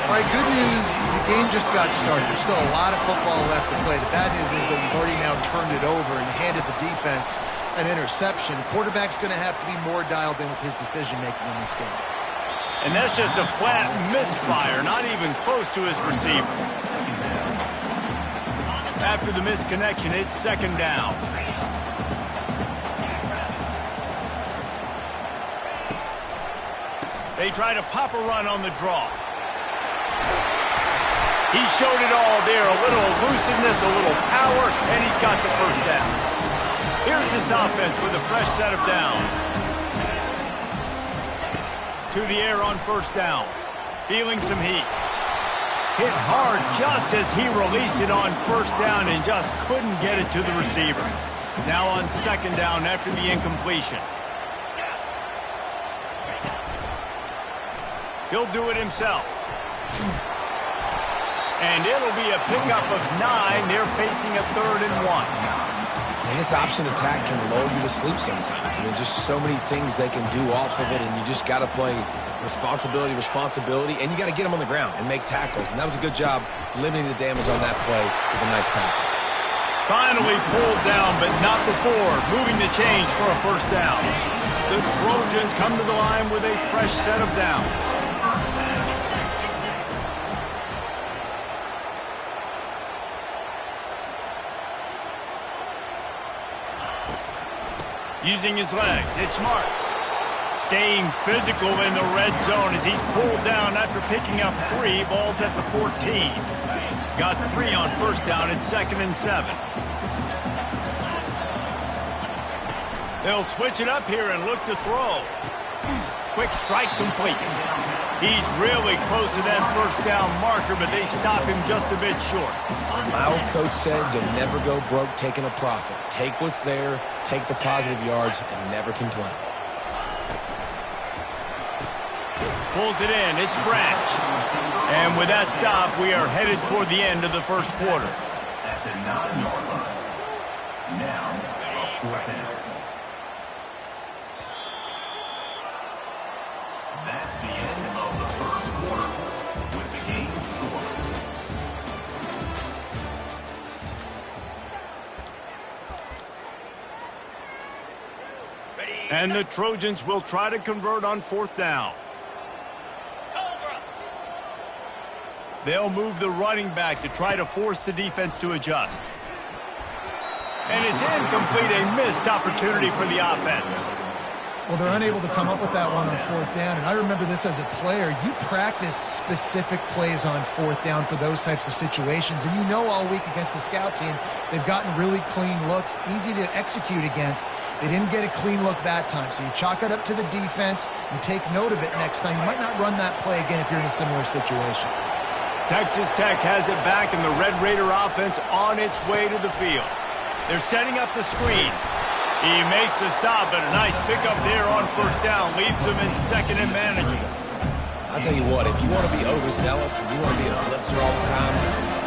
All right, good news, the game just got started. There's still a lot of football left to play. The bad news is that we've already now turned it over and handed the defense an interception. Quarterback's going to have to be more dialed in with his decision-making in this game. And that's just a flat misfire, not even close to his receiver. After the misconnection, it's 2nd down. They try to pop a run on the draw. He showed it all there, a little elusiveness, a little power, and he's got the first down. Here's this offense with a fresh set of downs. To the air on first down. Feeling some heat. Hit hard just as he released it on first down and just couldn't get it to the receiver. Now on 2nd down after the incompletion. He'll do it himself. And it'll be a pickup of 9. They're facing a 3rd and 1. And this option attack can lull you to sleep sometimes. I mean, just so many things they can do off of it, and you just got to play responsibility, and you got to get them on the ground and make tackles. And that was a good job limiting the damage on that play with a nice tackle. Finally pulled down, but not before moving the chains for a first down. The Trojans come to the line with a fresh set of downs. Using his legs, it's Marks. Staying physical in the red zone as he's pulled down after picking up 3 balls at the 14. Got 3 on first down at 2nd and 7. They'll switch it up here and look to throw. Quick strike complete. He's really close to that first down marker, but they stop him just a bit short. My old coach said you'll never go broke taking a profit. Take what's there, take the positive yards, and never complain. Pulls it in. It's Branch. And with that stop, we are headed toward the end of the first quarter. At the 9-yard line. Now, fourth down. That's the end of the first quarter with the game scored. And the Trojans will try to convert on fourth down. They'll move the running back to try to force the defense to adjust. And it's incomplete, a missed opportunity for the offense. Well, they're unable to come up with that one on fourth down, and I remember this as a player. You practice specific plays on fourth down for those types of situations, and you know all week against the scout team, they've gotten really clean looks, easy to execute against. They didn't get a clean look that time, so you chalk it up to the defense and take note of it next time. You might not run that play again if you're in a similar situation. Texas Tech has it back, and the Red Raider offense on its way to the field. They're setting up the screen. He makes the stop, but a nice pickup there on first down. Leaves them in second and manageable. I'll tell you what, if you want to be overzealous and you want to be a blitzer all the time,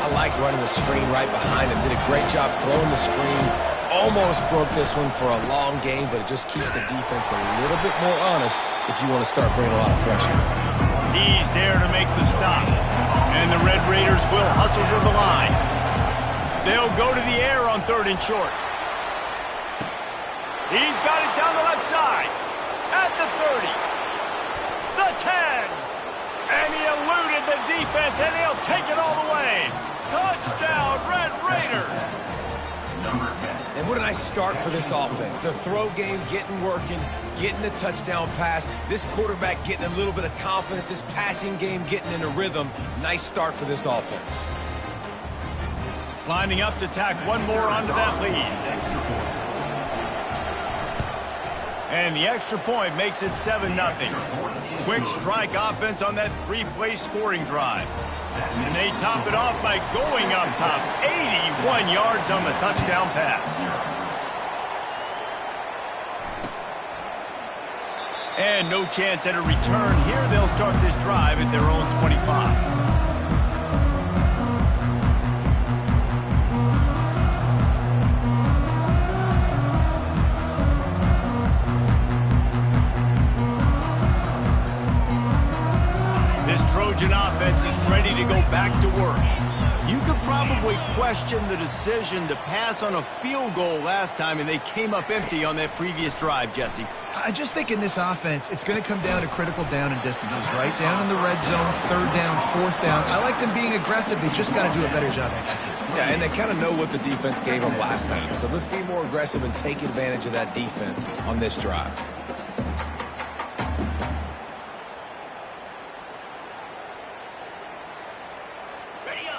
I like running the screen right behind him. Did a great job throwing the screen. Almost broke this one for a long game, but it just keeps the defense a little bit more honest if you want to start bringing a lot of pressure. He's there to make the stop. And the Red Raiders will hustle to the line. They'll go to the air on third and short. He's got it down the left side. At the 30. The 10. And he eluded the defense, and he'll take it all the way. Touchdown, Red Raiders. And what a nice start for this offense. The throw game getting working, getting the touchdown pass. This quarterback getting a little bit of confidence. This passing game getting in a rhythm. Nice start for this offense. Lining up to tack one more onto that lead. And the extra point makes it 7-0. Quick strike offense on that three-play scoring drive. And they top it off by going up top. 81 yards on the touchdown pass. And no chance at a return here. They'll start this drive at their own 25. Trojan offense is ready to go back to work. You could probably question the decision to pass on a field goal last time, and they came up empty on that previous drive, Jesse. I just think in this offense, it's going to come down to critical down and distances, right? Down in the red zone, third down, fourth down. I like them being aggressive. They just got to do a better job executing. Yeah, and they kind of know what the defense gave them last time. So let's be more aggressive and take advantage of that defense on this drive.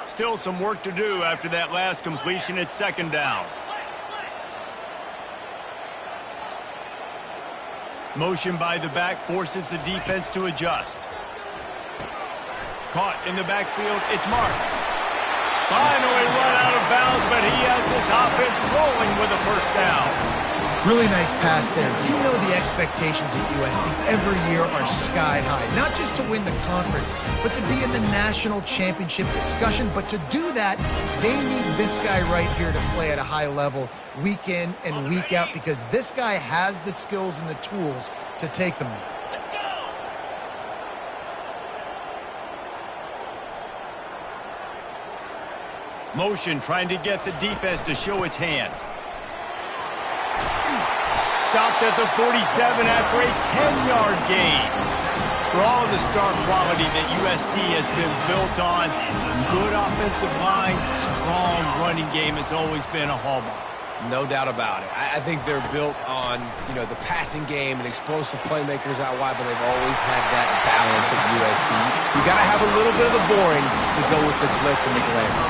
Still some work to do after that last completion at second down. Motion by the back forces the defense to adjust. Caught in the backfield, it's Marks. Finally run out of bounds, but he has this offense rolling with a first down. Really nice pass there. You know the expectations at USC every year are sky high. Not just to win the conference, but to be in the national championship discussion. But to do that, they need this guy right here to play at a high level week in and week out, because this guy has the skills and the tools to take them there. Let's go! Motion trying to get the defense to show its hand. Stopped at the 47 after a 10-yard gain. For all of the star quality that USC has been built on, good offensive line, strong running game has always been a hallmark. No doubt about it. I think they're built on, the passing game and explosive playmakers out wide, but they've always had that balance at USC. You got to have a little bit of the boring to go with the glitz and the glamour.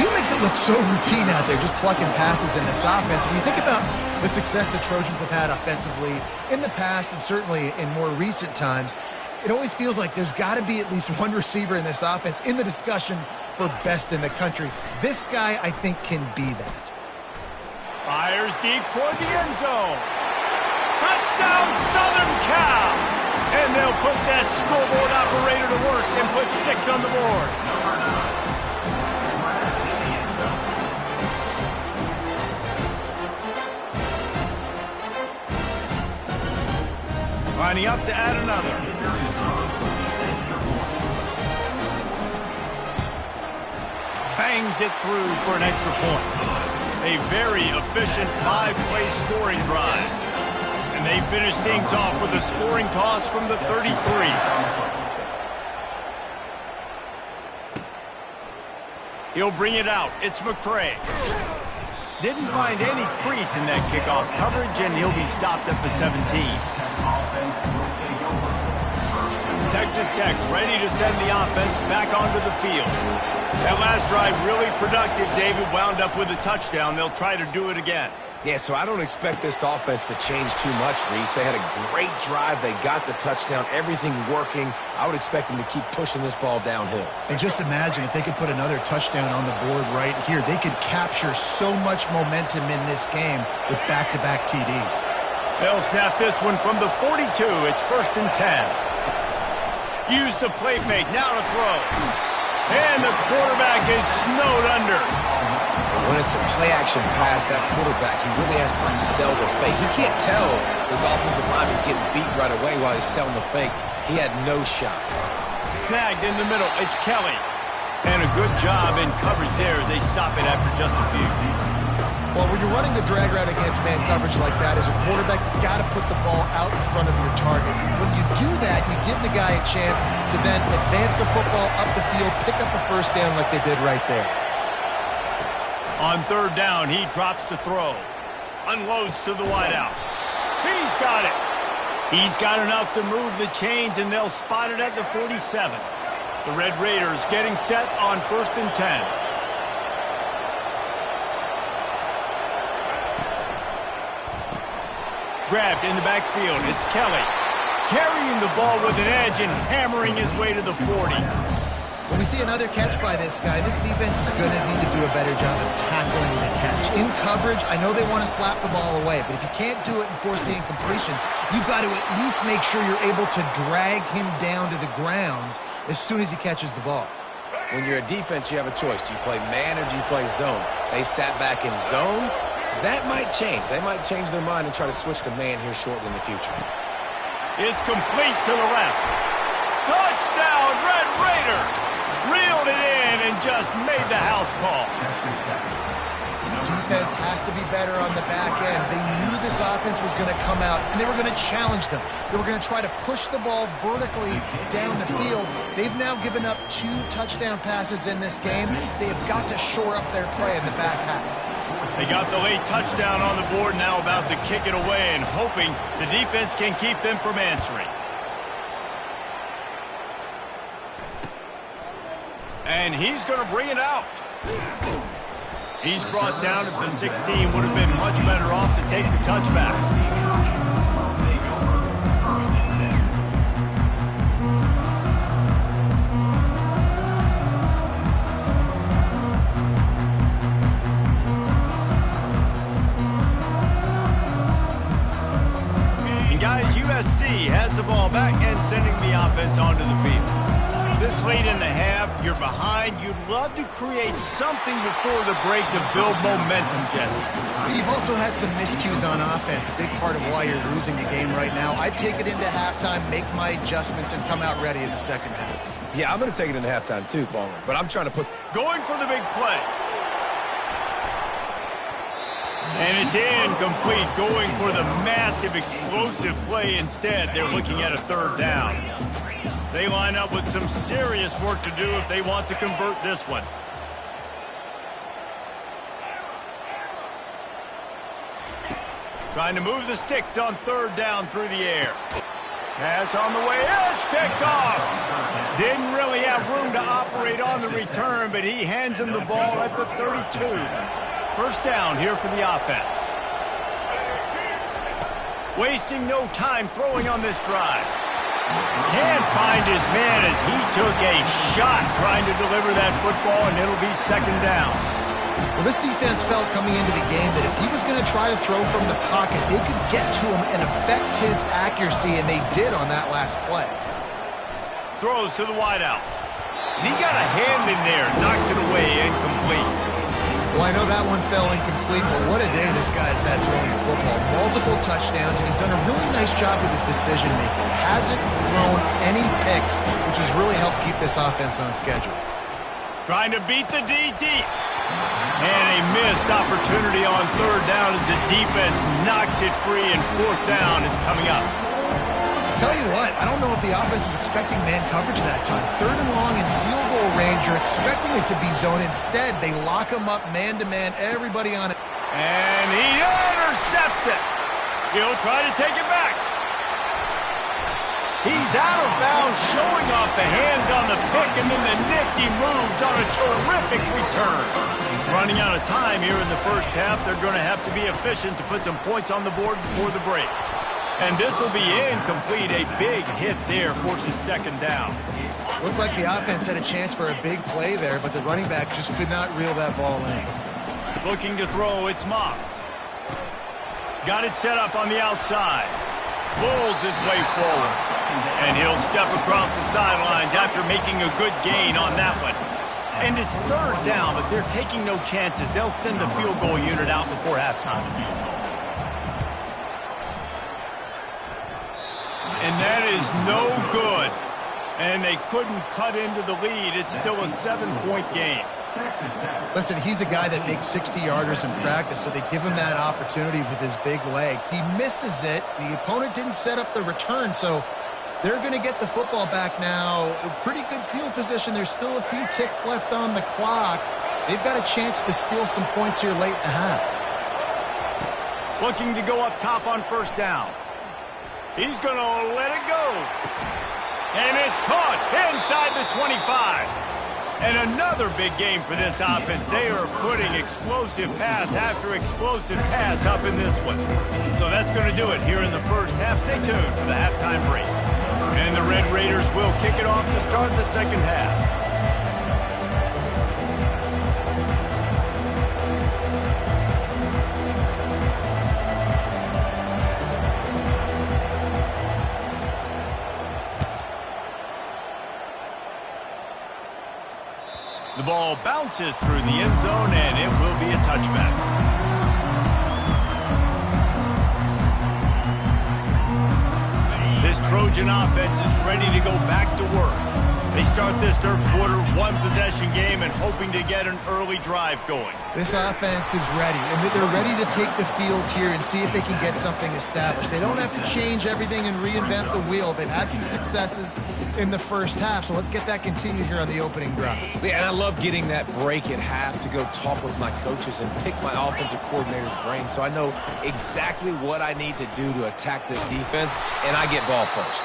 He makes it look so routine out there, just plucking passes in this offense. When you think about the success the Trojans have had offensively in the past and certainly in more recent times, it always feels like there's got to be at least one receiver in this offense in the discussion for best in the country. This guy, I think, can be that. Fires deep toward the end zone. Touchdown, Southern Cal! And they'll put that scoreboard operator to work and put 6 on the board. Lining up to add another. Bangs it through for an extra point. A very efficient 5-play scoring drive. And they finish things off with a scoring toss from the 33. He'll bring it out. It's McCray. Didn't find any crease in that kickoff coverage, and he'll be stopped at the 17. Texas Tech ready to send the offense back onto the field. That last drive really productive. David wound up with a touchdown. They'll try to do it again. Yeah, so I don't expect this offense to change too much, Reese. They had a great drive. They got the touchdown. Everything working. I would expect them to keep pushing this ball downhill. And just imagine if they could put another touchdown on the board right here. They could capture so much momentum in this game with back-to-back TDs. They'll snap this one from the 42. It's 1st and 10. Use the play fake. Now to throw. And the quarterback is snowed under. When it's a play-action pass, that quarterback, he really has to sell the fake. He can't tell his offensive lineman's getting beat right away while he's selling the fake. He had no shot. Snagged in the middle. It's Kelly. And a good job in coverage there as they stop it after just a few. Well, when you're running the drag route against man coverage like that, as a quarterback, you've got to put the ball out in front of your target. When you do that, you give the guy a chance to then advance the football up the field, pick up a first down like they did right there. On 3rd down, he drops to throw. Unloads to the wideout. He's got it. He's got enough to move the chains, and they'll spot it at the 47. The Red Raiders getting set on 1st and 10. Grabbed in the backfield. It's Kelly. Carrying the ball with an edge and hammering his way to the 40. When we see another catch by this guy, this defense is going to need to do a better job of tackling the catch. In coverage, I know they want to slap the ball away, but if you can't do it and force the incompletion, you've got to at least make sure you're able to drag him down to the ground as soon as he catches the ball. When you're a defense, you have a choice. Do you play man or do you play zone? They sat back in zone. That might change. They might change their mind and try to switch to man here shortly in the future. It's complete to the left. Touchdown, Red Raiders! Reeled it in and just made the house call. Defense has to be better on the back end. They knew this offense was going to come out, and they were going to challenge them. They were going to try to push the ball vertically down the field. They've now given up 2 touchdown passes in this game. They have got to shore up their play in the back half. They got the late touchdown on the board, now about to kick it away and hoping the defense can keep them from answering. And he's going to bring it out. He's brought down at the 16. Would have been much better off to take the touchback. And guys, USC has the ball back and sending the offense onto the field. This late in the half, you're behind. You'd love to create something before the break to build momentum, Jesse. You've also had some miscues on offense, a big part of why you're losing the game right now. I'd take it into halftime, make my adjustments, and come out ready in the second half. Yeah, I'm going to take it into halftime too, Palmer, but I'm trying to put... Going for the big play. And it's incomplete, going for the massive, explosive play instead. They're looking at a 3rd down. They line up with some serious work to do if they want to convert this one. Trying to move the sticks on 3rd down through the air. Pass on the way. It's picked off. Didn't really have room to operate on the return, but he hands him the ball at the 32. 1st down here for the offense. Wasting no time throwing on this drive. Can't find his man as he took a shot trying to deliver that football, and it'll be 2nd down. Well, this defense felt coming into the game that if he was going to try to throw from the pocket, they could get to him and affect his accuracy, and they did on that last play. Throws to the wideout. And he got a hand in there, knocks it away, incomplete. Well, I know that one fell incomplete, but what a day this guy's had throwing the football. Multiple touchdowns, and he's done a really nice job with his decision-making. Hasn't thrown any picks, which has really helped keep this offense on schedule. Trying to beat the D deep. And a missed opportunity on third down as the defense knocks it free, and fourth down is coming up. Tell you what, I don't know if the offense was expecting man coverage that time. Third and long in field goal range, you're expecting it to be zone. Instead, they lock him up man-to-man, everybody on it. And he intercepts it. He'll try to take it back. He's out of bounds, showing off the hands on the pick, and then the nifty moves on a terrific return. Running out of time here in the first half, they're going to have to be efficient to put some points on the board before the break. And this will be incomplete. A big hit there forces second down. Looked like the offense had a chance for a big play there, but the running back just could not reel that ball in. Looking to throw, it's Moss. Got it set up on the outside. Pulls his way forward. And he'll step across the sidelines after making a good gain on that one. And it's third down, but they're taking no chances. They'll send the field goal unit out before halftime. And that is no good. And they couldn't cut into the lead. It's still a 7-point game. Listen, he's a guy that makes 60-yarders in practice, so they give him that opportunity with his big leg. He misses it. The opponent didn't set up the return, so they're going to get the football back now. A pretty good field position. There's still a few ticks left on the clock. They've got a chance to steal some points here late in the half. Looking to go up top on first down. He's going to let it go. And it's caught inside the 25. And another big game for this offense. They are putting explosive pass after explosive pass up in this one. So that's going to do it here in the first half. Stay tuned for the halftime break. And the Red Raiders will kick it off to start the second half. The ball bounces through the end zone, and it will be a touchback. This Trojan offense is ready to go back to work. They start this third quarter, one-possession game, and hoping to get an early drive going. This offense is ready, and they're ready to take the field here and see if they can get something established. They don't have to change everything and reinvent the wheel. They've had some successes in the first half, so let's get that continued here on the opening drive. Yeah, and I love getting that break at half to go talk with my coaches and pick my offensive coordinator's brain so I know exactly what I need to do to attack this defense, and I get ball first.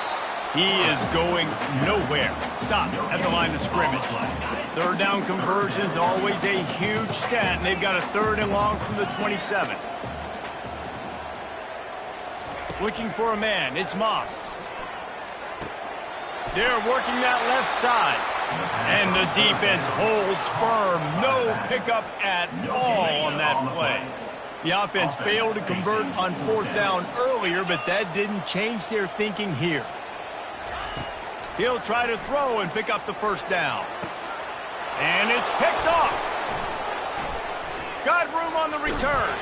He is going nowhere. Stop at the line of scrimmage. Third down conversions, always a huge stat, and they've got a third and long from the 27. Looking for a man, it's Moss. They're working that left side. And the defense holds firm. No pickup at all on that play. The offense failed to convert on fourth down earlier, but that didn't change their thinking here. He'll try to throw and pick up the first down. And it's picked off. Got room on the return.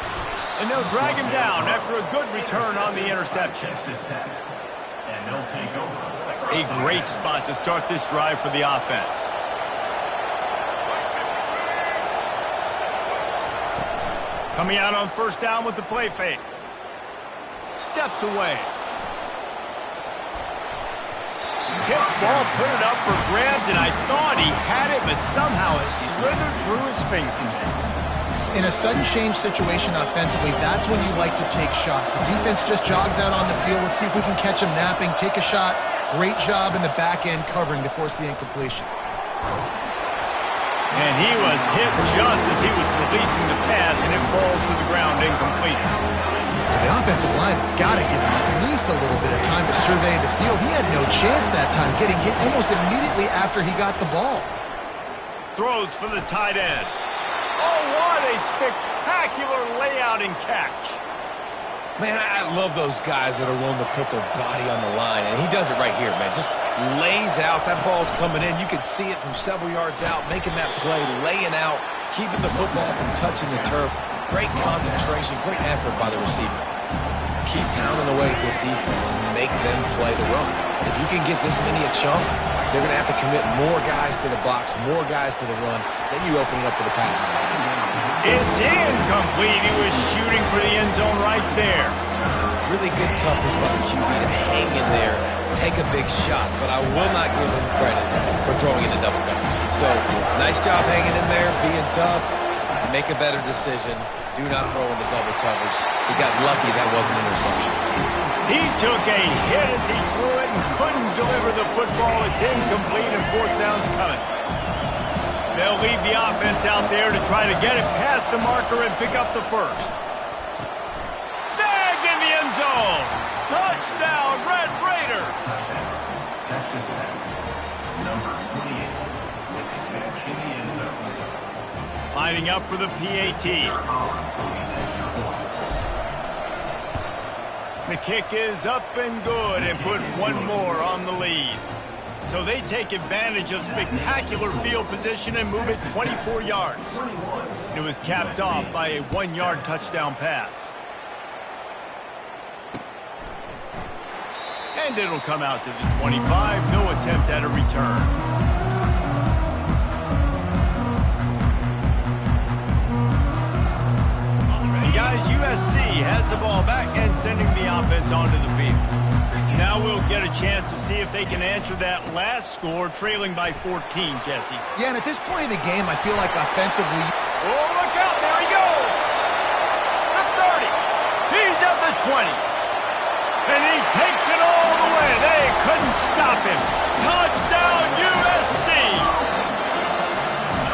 And they'll drag him down after a good return on the interception. And they'll take over. A great spot to start this drive for the offense. Coming out on first down with the play fake. Steps away. Tip ball, put it up for grabs, and I thought he had it, but somehow it slithered through his fingers. In a sudden change situation offensively, that's when you like to take shots. The defense just jogs out on the field. Let's see if we can catch him napping, take a shot. Great job in the back end covering to force the incompletion. And he was hit just as he was releasing the pass, and it falls to the ground incomplete. The offensive line has got to give him at least a little bit of time to survey the field. He had no chance that time, getting hit almost immediately after he got the ball. Throws for the tight end. Oh, what a spectacular layout and catch. Man, I love those guys that are willing to put their body on the line, and he does it right here, man. Just lays out. That ball's coming in. You can see it from several yards out, making that play, laying out, keeping the football from touching the turf. Great concentration, great effort by the receiver. Keep pounding away at this defense and make them play the run. If you can get this many a chunk, they're going to have to commit more guys to the box, more guys to the run. Then you open it up for the passing game. It's incomplete. He was shooting for the end zone right there. Really good toughness by the QB to hang in there, take a big shot, but I will not give him credit for throwing into double coverage. So, nice job hanging in there, being tough, make a better decision. Do not throw into double coverage. He got lucky that wasn't an interception. He took a hit as he threw it and couldn't deliver the football. It's incomplete and fourth down's coming. They'll leave the offense out there to try to get it past the marker and pick up the first. Snagged in the end zone. Touchdown, Red Raiders. Texas Tech, number 28, with a catch in the end zone. Lining up for the PAT. The kick is up and good and put one more on the lead. So they take advantage of spectacular field position and move it 24 yards. It was capped off by a 1-yard touchdown pass. And it'll come out to the 25. No attempt at a return. And guys, USC has the ball back and sending the offense onto the field. Now we'll get a chance to see if they can answer that last score, trailing by 14, Jesse. Yeah, and at this point in the game, I feel like offensively... Oh, look out, there he goes! The 30. He's at the 20. And he takes it all the way. They couldn't stop him. Touchdown, USC!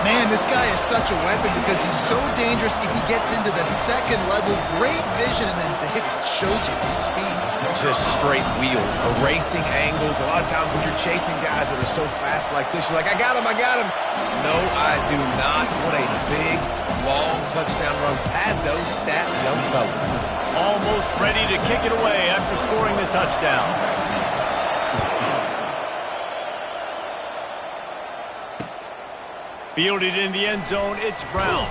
Man, this guy is such a weapon because he's so dangerous if he gets into the second level. Great vision, and then David shows you the speed. Just straight wheels, erasing angles. A lot of times when you're chasing guys that are so fast like this, you're like, I got him. No, I do not. What a big, long touchdown run. Pad those stats, young fella. Almost ready to kick it away after scoring the touchdown. Fielded in the end zone, it's Brown.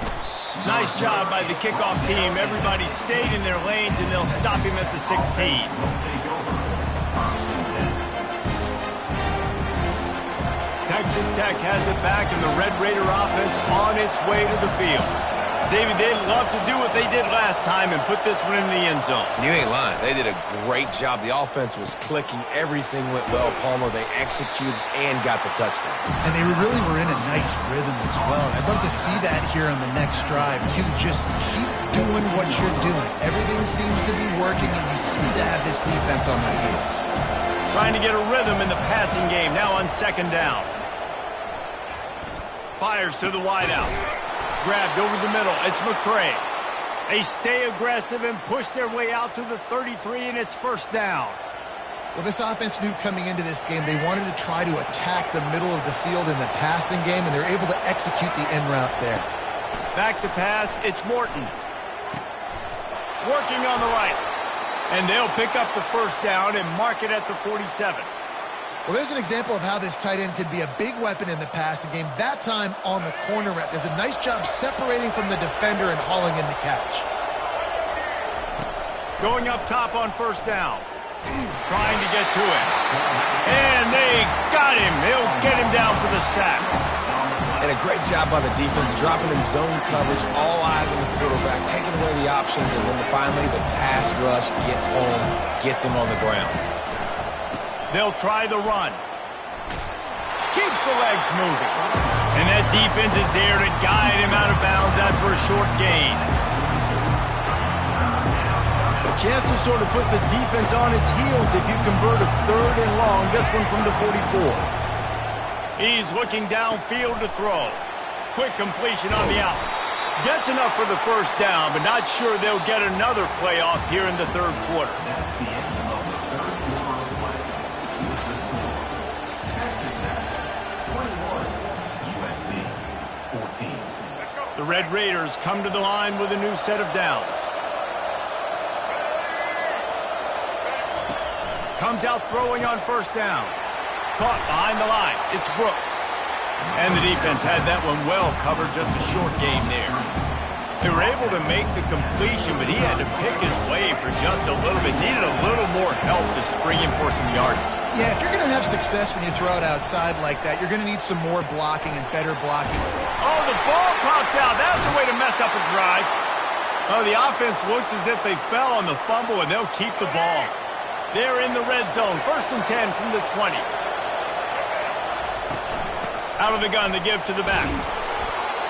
Nice job by the kickoff team. Everybody stayed in their lanes, and they'll stop him at the 16. Texas Tech has it back, and the Red Raider offense on its way to the field. David, they'd love to do what they did last time and put this one in the end zone. You ain't lying. They did a great job. The offense was clicking. Everything went well. Palmer, they executed and got the touchdown. And they really were in a nice rhythm as well. I'd love to see that here on the next drive, too. Just keep doing what you're doing. Everything seems to be working, and you seem to have this defense on their heels. Trying to get a rhythm in the passing game, now on second down. Fires to the wideout. Grabbed over the middle. It's McCray. They stay aggressive and push their way out to the 33, and it's first down. Well, this offense knew coming into this game they wanted to try to attack the middle of the field in the passing game, and they're able to execute the end route there. Back to pass. It's Morton. Working on the right. And they'll pick up the first down and mark it at the 47. Well, there's an example of how this tight end can be a big weapon in the passing game. That time on the corner route. Does a nice job separating from the defender and hauling in the catch. Going up top on first down. Trying to get to it. And they got him. They'll get him down for the sack. And a great job by the defense, dropping in zone coverage, all eyes on the quarterback, taking away the options, and then finally the pass rush gets home, gets him on the ground. They'll try the run. Keeps the legs moving. And that defense is there to guide him out of bounds after a short gain. A chance to sort of put the defense on its heels if you convert a third and long. This one from the 44. He's looking downfield to throw. Quick completion on the out. Gets enough for the first down, but not sure they'll get another play off here in the third quarter. That's the end of the third quarter of play. With the score, Texas Tech 21, USC 14. The Red Raiders come to the line with a new set of downs. Comes out throwing on first down. Caught behind the line. It's Brooks. And the defense had that one well covered, just a short game there. They were able to make the completion, but he had to pick his way for just a little bit. Needed a little more help to spring him for some yardage. Yeah, if you're going to have success when you throw it outside like that, you're going to need some more blocking and better blocking. Oh, the ball popped out. That's the way to mess up a drive. Oh, the offense looks as if they fell on the fumble, and they'll keep the ball. They're in the red zone. 1st and 10 from the 20. Out of the gun to give to the back.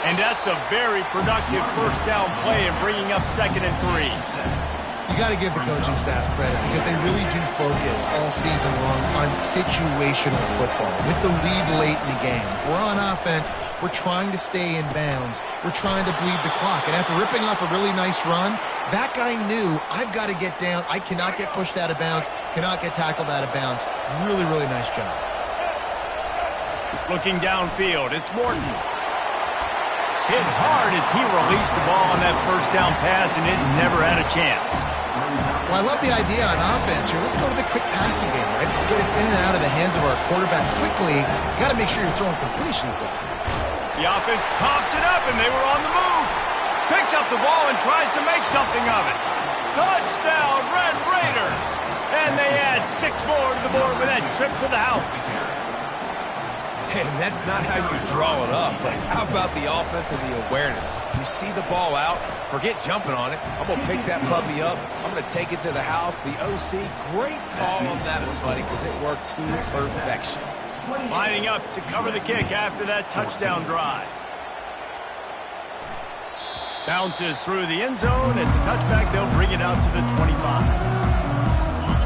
And that's a very productive first down play and bringing up 2nd and 3. You got to give the coaching staff credit because they really do focus all season long on situational football with the lead late in the game. If we're on offense, we're trying to stay in bounds. We're trying to bleed the clock. And after ripping off a really nice run, that guy knew, I've got to get down. I cannot get pushed out of bounds, cannot get tackled out of bounds. Really, really nice job. Looking downfield, it's Morton. Hit hard as he released the ball on that first down pass, and it never had a chance. Well, I love the idea on offense here. Let's go to the quick passing game, right? Let's get it in and out of the hands of our quarterback quickly. You got to make sure you're throwing completions, though. The offense pops it up, and they were on the move. Picks up the ball and tries to make something of it. Touchdown, Red Raiders! And they add 6 more to the board with that trip to the house. And that's not how you draw it up, but how about the offense and the awareness? You see the ball out, forget jumping on it. I'm going to pick that puppy up. I'm going to take it to the house. The OC, great call on that one, buddy, because it worked to perfection. Lining up to cover the kick after that touchdown drive. Bounces through the end zone. It's a touchback. They'll bring it out to the 25.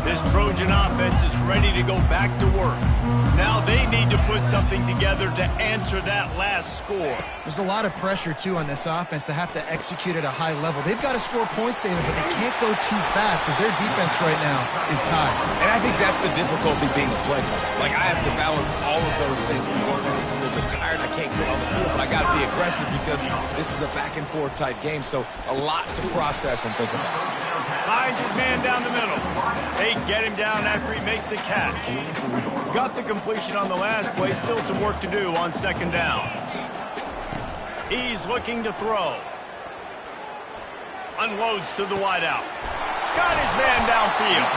This Trojan offense is ready to go back to work. Now they need to put something together to answer that last score. There's a lot of pressure, too, on this offense to have to execute at a high level. They've got to score points, David, but they can't go too fast because their defense right now is tired. And I think that's the difficulty being a play caller. Like, I have to balance all of those things. My offense is a little bit tired. I can't get on the field, but I got to be aggressive because this is a back-and-forth type game, so a lot to process and think about. Finds his man down the middle. They get him down after he makes the catch. Got the completion on the last play. Still some work to do on 2nd down. He's looking to throw. Unloads to the wideout. Got his man downfield.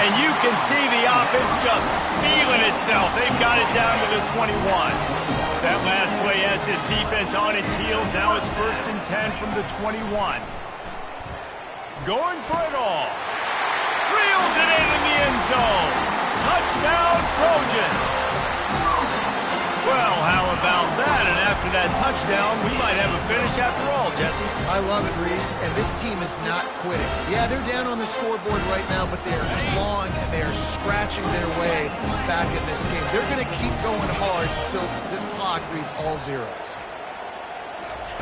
And you can see the offense just feeling itself. They've got it down to the 21. That last play has his defense on its heels. Now it's 1st and 10 from the 21. Going for it all. Reels it in the end zone. Touchdown, Trojans. Well, how about that? And after that touchdown, we might have a finish after all, Jesse. I love it, Reese, and this team is not quitting. Yeah, they're down on the scoreboard right now, but they're clawing and they're scratching their way back in this game. They're going to keep going hard until this clock reads all zeros.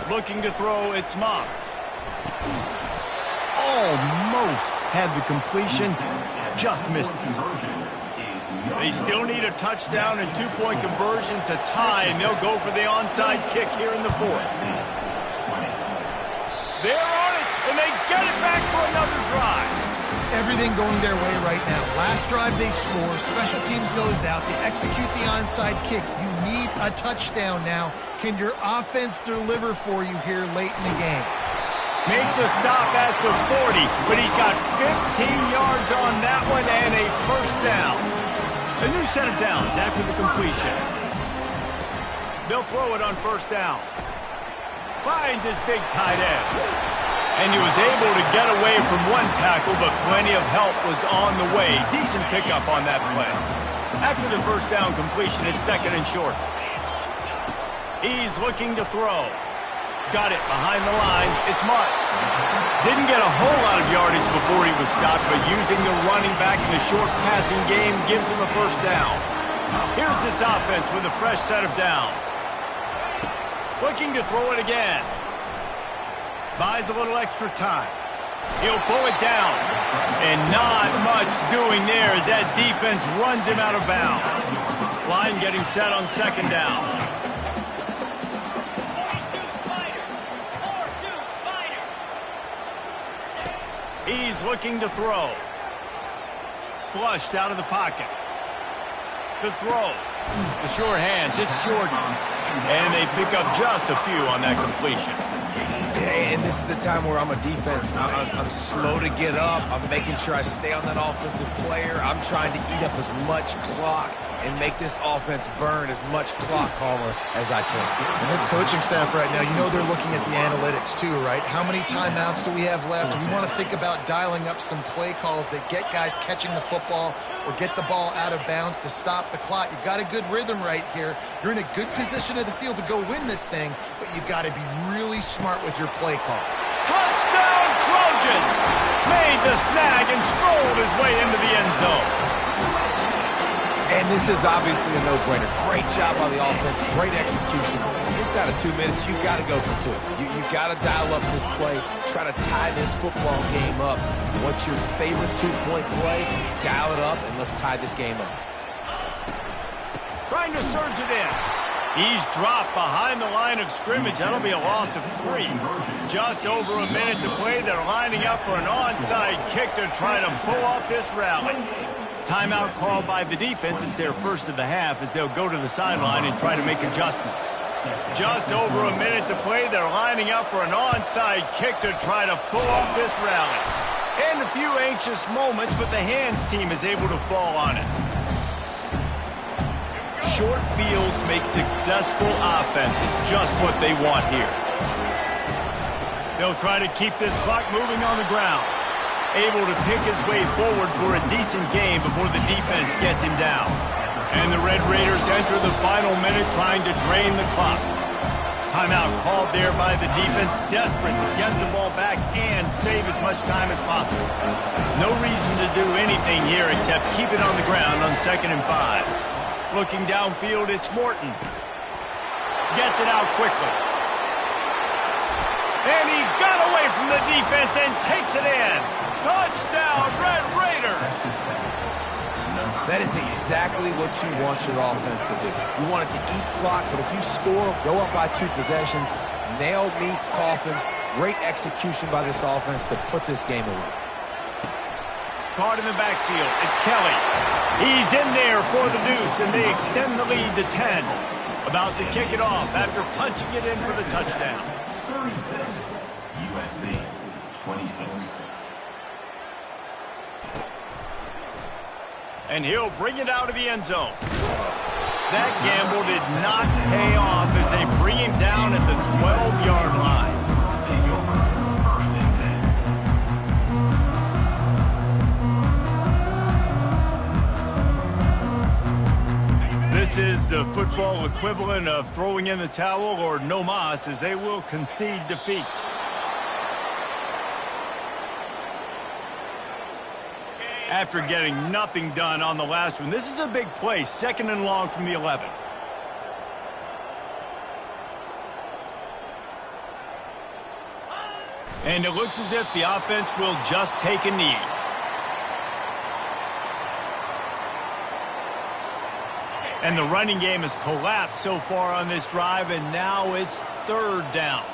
Looking to throw, it's Moss. Almost had the completion, just missed it. They still need a touchdown and 2-point conversion to tie, and they'll go for the onside kick here in the 4th. They're on it, and they get it back for another drive. Everything going their way right now. Last drive they score, special teams goes out, they execute the onside kick. You need a touchdown now. Can your offense deliver for you here late in the game? Make the stop at the 40, but he's got 15 yards on that one and a first down. A new set of downs after the completion. They'll throw it on 1st down. Finds his big tight end. And he was able to get away from one tackle, but plenty of help was on the way. Decent pickup on that play. After the 1st down completion, it's 2nd and short. He's looking to throw. Got it behind the line. It's Marks. Didn't get a whole lot of yardage before he was stopped, but using the running back in the short passing game gives him a 1st down. Here's this offense with a fresh set of downs. Looking to throw it again. Buys a little extra time. He'll pull it down. And not much doing there as that defense runs him out of bounds. Line getting set on 2nd down. He's looking to throw. Flushed out of the pocket. The throw. The sure hands. It's Jordan. And they pick up just a few on that completion. Yeah, and this is the time where I'm a defense. I'm slow to get up. I'm making sure I stay on that offensive player. I'm trying to eat up as much clock and make this offense burn as much clock, Homer, as I can. And this coaching staff right now, you know they're looking at the analytics too, right? How many timeouts do we have left? We want to think about dialing up some play calls that get guys catching the football or get the ball out of bounds to stop the clock. You've got a good rhythm right here. You're in a good position of the field to go win this thing, but you've got to be really smart with your play call. Touchdown Trojans! Made the snag and strolled his way into the end zone. And this is obviously a no-brainer. Great job on the offense, great execution. Inside of 2 minutes, you got to go for two. You got to dial up this play, try to tie this football game up. What's your favorite two-point play? Dial it up, and let's tie this game up. Trying to surge it in. He's dropped behind the line of scrimmage. That'll be a loss of 3. Just over a minute to play. They're lining up for an onside kick to try to pull off this rally. Timeout called by the defense. It's their first of the half as they'll go to the sideline and try to make adjustments. Just over a minute to play. They're lining up for an onside kick to try to pull off this rally. And a few anxious moments, but the hands team is able to fall on it. Short fields make successful offenses, just what they want here. They'll try to keep this clock moving on the ground. Able to pick his way forward for a decent game before the defense gets him down. And the Red Raiders enter the final minute trying to drain the clock. Timeout called there by the defense, desperate to get the ball back and save as much time as possible. No reason to do anything here except keep it on the ground on 2nd and 5. Looking downfield, it's Morton. Gets it out quickly. And he got away from the defense and takes it in. Touchdown, Red Raiders! That is exactly what you want your offense to do. You want it to eat clock, but if you score, go up by 2 possessions, nail meat, coffin, great execution by this offense to put this game away. Caught in the backfield, it's Kelly. He's in there for the deuce, and they extend the lead to 10. About to kick it off after punching it in for the touchdown. 36, USC, 26. And he'll bring it out of the end zone. That gamble did not pay off as they bring him down at the 12-yard line. This is the football equivalent of throwing in the towel or no mas, as they will concede defeat. After getting nothing done on the last one, this is a big play, 2nd and long from the 11. And it looks as if the offense will just take a knee. And the running game has collapsed so far on this drive, and now it's 3rd down.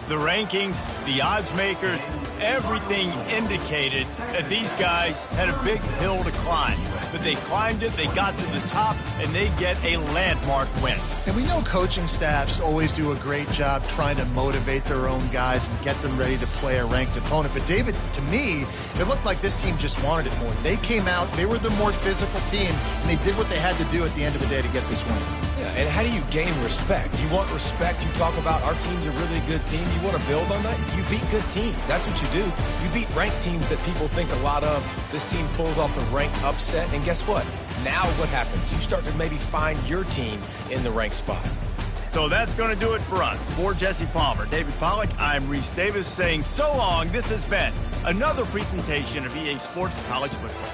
The rankings, the odds makers, everything indicated that these guys had a big hill to climb. But they climbed it, they got to the top, and they get a landmark win. And we know coaching staffs always do a great job trying to motivate their own guys and get them ready to play a ranked opponent. But David, to me, it looked like this team just wanted it more. They came out, they were the more physical team, and they did what they had to do at the end of the day to get this win. Yeah, and how do you gain respect? You want respect, you talk about our team's a really good team. You want to build on that? You beat good teams. That's what you do. You beat ranked teams that people think a lot of. This team pulls off the ranked upset, and guess what? Now what happens? You start to maybe find your team in the ranked spot. So that's going to do it for us. For Jesse Palmer, David Pollack, I'm Reese Davis saying so long. This has been another presentation of EA Sports College Football.